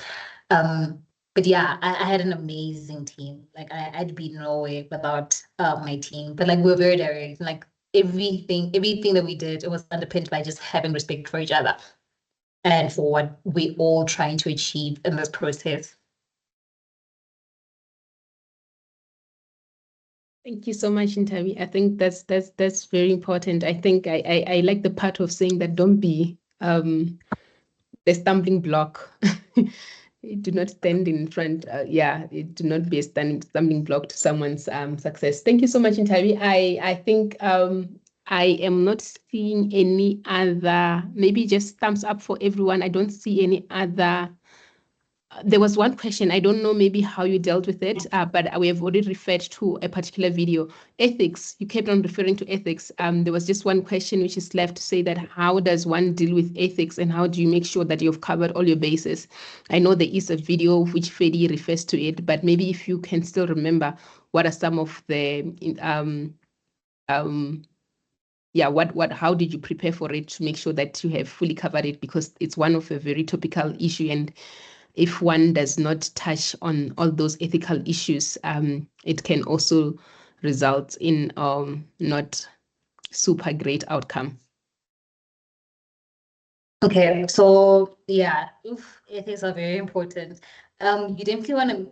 But yeah, I had an amazing team. Like I'd be nowhere without my team. But like we were very direct. Like everything that we did, it was underpinned by just having respect for each other and for what we all trying to achieve in this process. Thank you so much, Ntavi. I think that's very important. I think I like the part of saying that don't be the stumbling block. Do not stand in front. Do not be a stumbling block to someone's success. Thank you so much, Ntavi. I think I am not seeing any other. Maybe just thumbs up for everyone. I don't see any other. There was one question, I don't know maybe how you dealt with it, but we have already referred to a particular video. Ethics, you kept on referring to ethics. There was just one question which is left to say that how does one deal with ethics and how do you make sure that you've covered all your bases? I know there is a video which Fedi refers to it, but maybe if you can still remember, what are some of the, how did you prepare for it to make sure that you have fully covered it? Because it's one of a very topical issue, and if one does not touch on all those ethical issues, it can also result in not super great outcome. Okay, so yeah, ethics are very important. You definitely want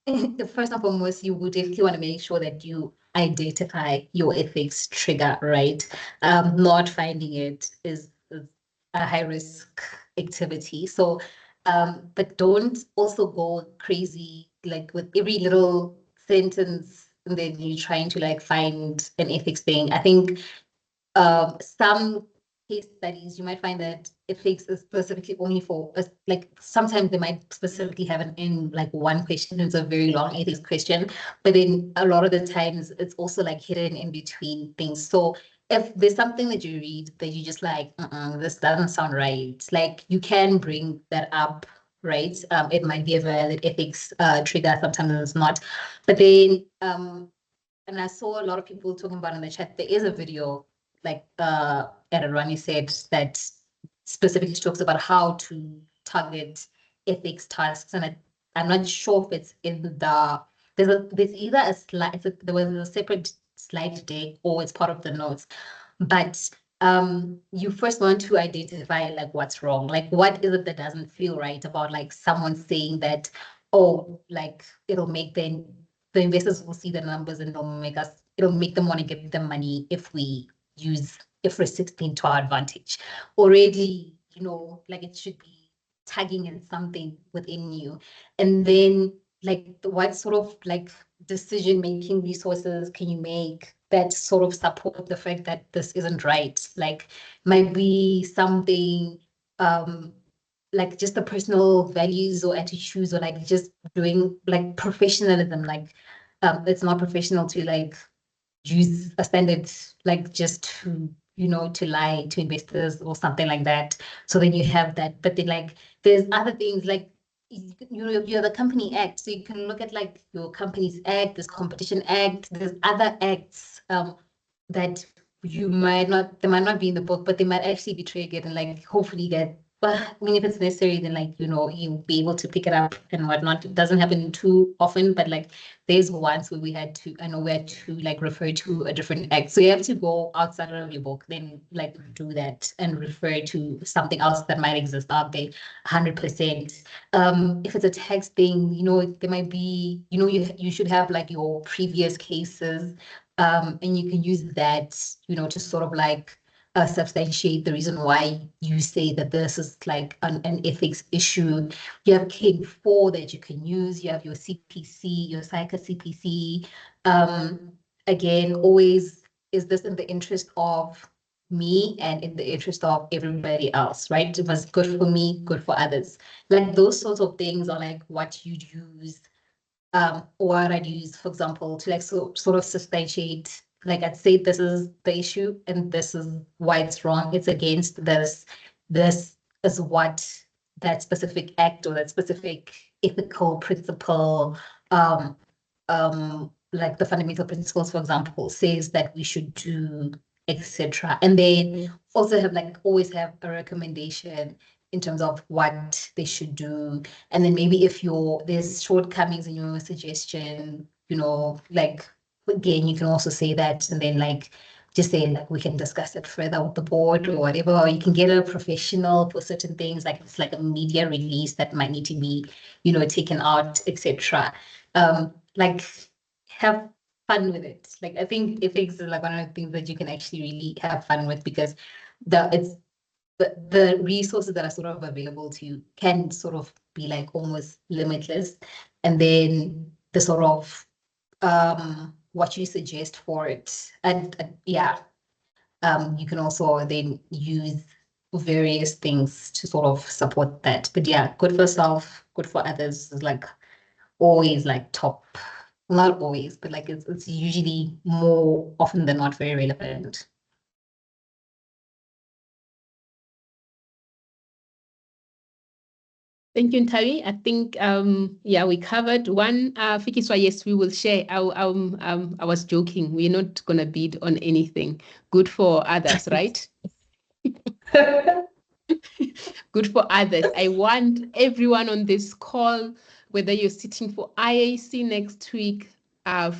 to, first and foremost, you would definitely want to make sure that you identify your ethics trigger, right? Not finding it is a high risk activity. So, but don't also go crazy like with every little sentence and then you're trying to like find an ethics thing. I think some case studies, you might find that ethics is specifically only for us. Like sometimes they might specifically have an in like one question. It's a very long ethics question, but then a lot of the times it's also like hidden in between things. So if there's something that you read that you just like, this doesn't sound right, like you can bring that up, right? It might be a valid ethics trigger, sometimes it's not. But then and I saw a lot of people talking about in the chat, there is a video like Aaron Ronnie said that specifically talks about how to target ethics tasks. And I'm not sure if it's in there's either a slide, there was a separate slide deck or it's part of the notes. But you first want to identify like what's wrong, like what is it that doesn't feel right about like someone saying that, oh, like it'll make the investors will see the numbers and they'll make us it'll make them want to give them money if we use IFRS 16 to our advantage. Already, like it should be tagging in something within you. And then like what sort of like decision-making resources can you make that sort of support the fact that this isn't right? Like might be something like just the personal values or attitudes, or like just doing like professionalism, like it's not professional to like use a standard like just to to lie to investors or something like that. So then you have that, but then like there's other things like you're the company act, so you can look at like your company's act, this competition act, there's other acts that they might not be in the book, but they might actually be triggered and like hopefully get. But I mean, if it's necessary, then like you'll be able to pick it up and whatnot. It doesn't happen too often, but like there's once where we had to like refer to a different act. So you have to go outside of your book, then like do that and refer to something else that might exist out there. 100%. If it's a text thing, there might be, you should have like your previous cases, and you can use that, to sort of like substantiate the reason why you say that this is like an ethics issue. You have King 4 that you can use. You have your CPC, your Psycha CPC. Again, always, is this in the interest of me and in the interest of everybody else, right? It was good for me, good for others. Like those sorts of things are like what you'd use, or what I'd use, for example, to like sort of substantiate, like I'd say this is the issue and this is why it's wrong. It's against this. This is what that specific act or that specific ethical principle, like the fundamental principles, for example, says that we should do, etc. And then also have like always have a recommendation in terms of what they should do. And then maybe if there's shortcomings in your suggestion, like again, you can also say that, and then like just say like we can discuss it further with the board or whatever, or you can get a professional for certain things, like it's like a media release that might need to be, taken out, etc. Like have fun with it. Like I think ethics is like one of the things that you can actually really have fun with, because the resources that are sort of available to you can sort of be like almost limitless. And then the sort of what you suggest for it. And yeah, you can also then use various things to sort of support that. But yeah, good for self, good for others is like always like top. Not always, but like it's usually more often than not very relevant. Thank you, Ntavi. I think, yeah, we covered one. Fikiswa, yes, we will share. I was joking. We're not going to bid on anything. Good for others, right? Good for others. I want everyone on this call, whether you're sitting for IAC next week,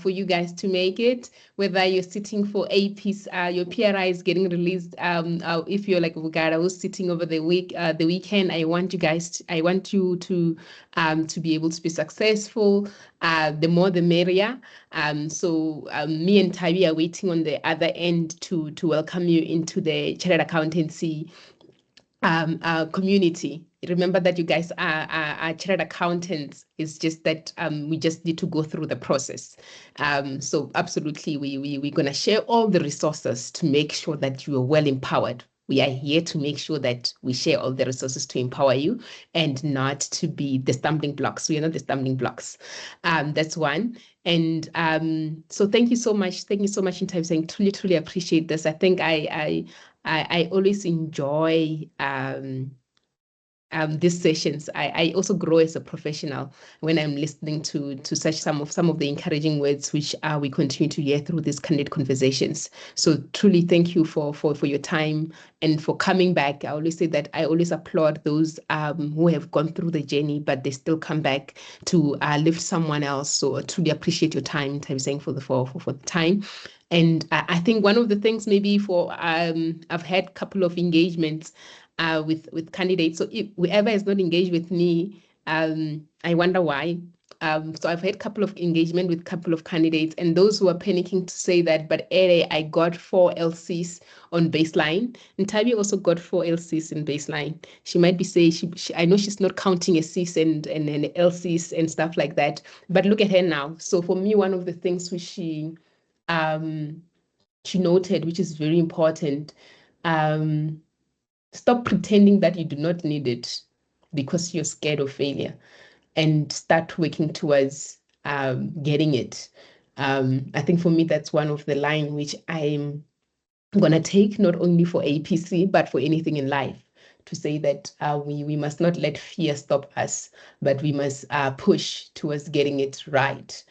for you guys to make it, whether you're sitting for APs, your PRI is getting released. If you're like Vugara who's sitting over the weekend, I want you to be able to be successful. The more the merrier. So me and Tabi are waiting on the other end to welcome you into the chartered accountancy community. Remember that you guys are chartered accountants. It's just that we just need to go through the process. So absolutely, we're going to share all the resources to make sure that you are well empowered. We are here to make sure that we share all the resources to empower you and not to be the stumbling blocks. We are not the stumbling blocks. That's one. And so thank you so much. Thank you so much, Ntavi, saying truly appreciate this. I think I always enjoy these sessions. I also grow as a professional when I'm listening to such some of the encouraging words which we continue to hear through these candid conversations. So truly thank you for your time and for coming back. I always say that I always applaud those who have gone through the journey, but they still come back to lift someone else. So I truly appreciate your time. I'm saying for the time. And I think one of the things maybe I've had a couple of engagements with candidates. So if whoever has not engaged with me, I wonder why. So I've had a couple of engagement with a couple of candidates, and those who are panicking to say that, but I got 4 LCs on baseline. And Tabi also got 4 LCs in baseline. She might be saying, I know she's not counting a Cs and LCs and stuff like that, but look at her now. So for me, one of the things which she noted, which is very important, stop pretending that you do not need it because you're scared of failure, and start working towards getting it. I think for me, that's one of the line which I'm going to take, not only for APC, but for anything in life, to say that we must not let fear stop us, but we must push towards getting it right.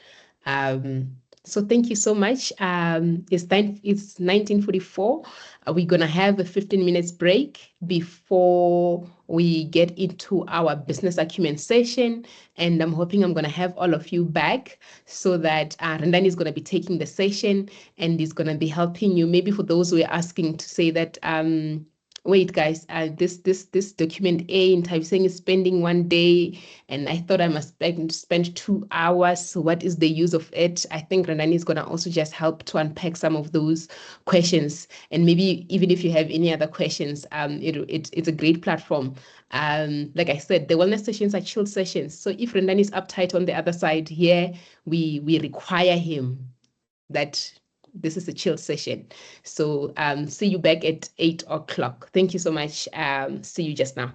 So thank you so much. It's 19:44. We're going to have a 15 minutes break before we get into our business acumen session. And I'm hoping I'm going to have all of you back so that Rendani is going to be taking the session and is going to be helping you. Maybe for those who are asking to say that, wait, guys, this document A in typesetting is spending 1 day, and I thought I must spend 2 hours. So what is the use of it? I think Rendani is going to also just help to unpack some of those questions. And maybe even if you have any other questions, it's a great platform. Like I said, the wellness sessions are chill sessions. So if Rendani is uptight on the other side here, we require him that this is a chill session. So see you back at 8 o'clock. Thank you so much. See you just now.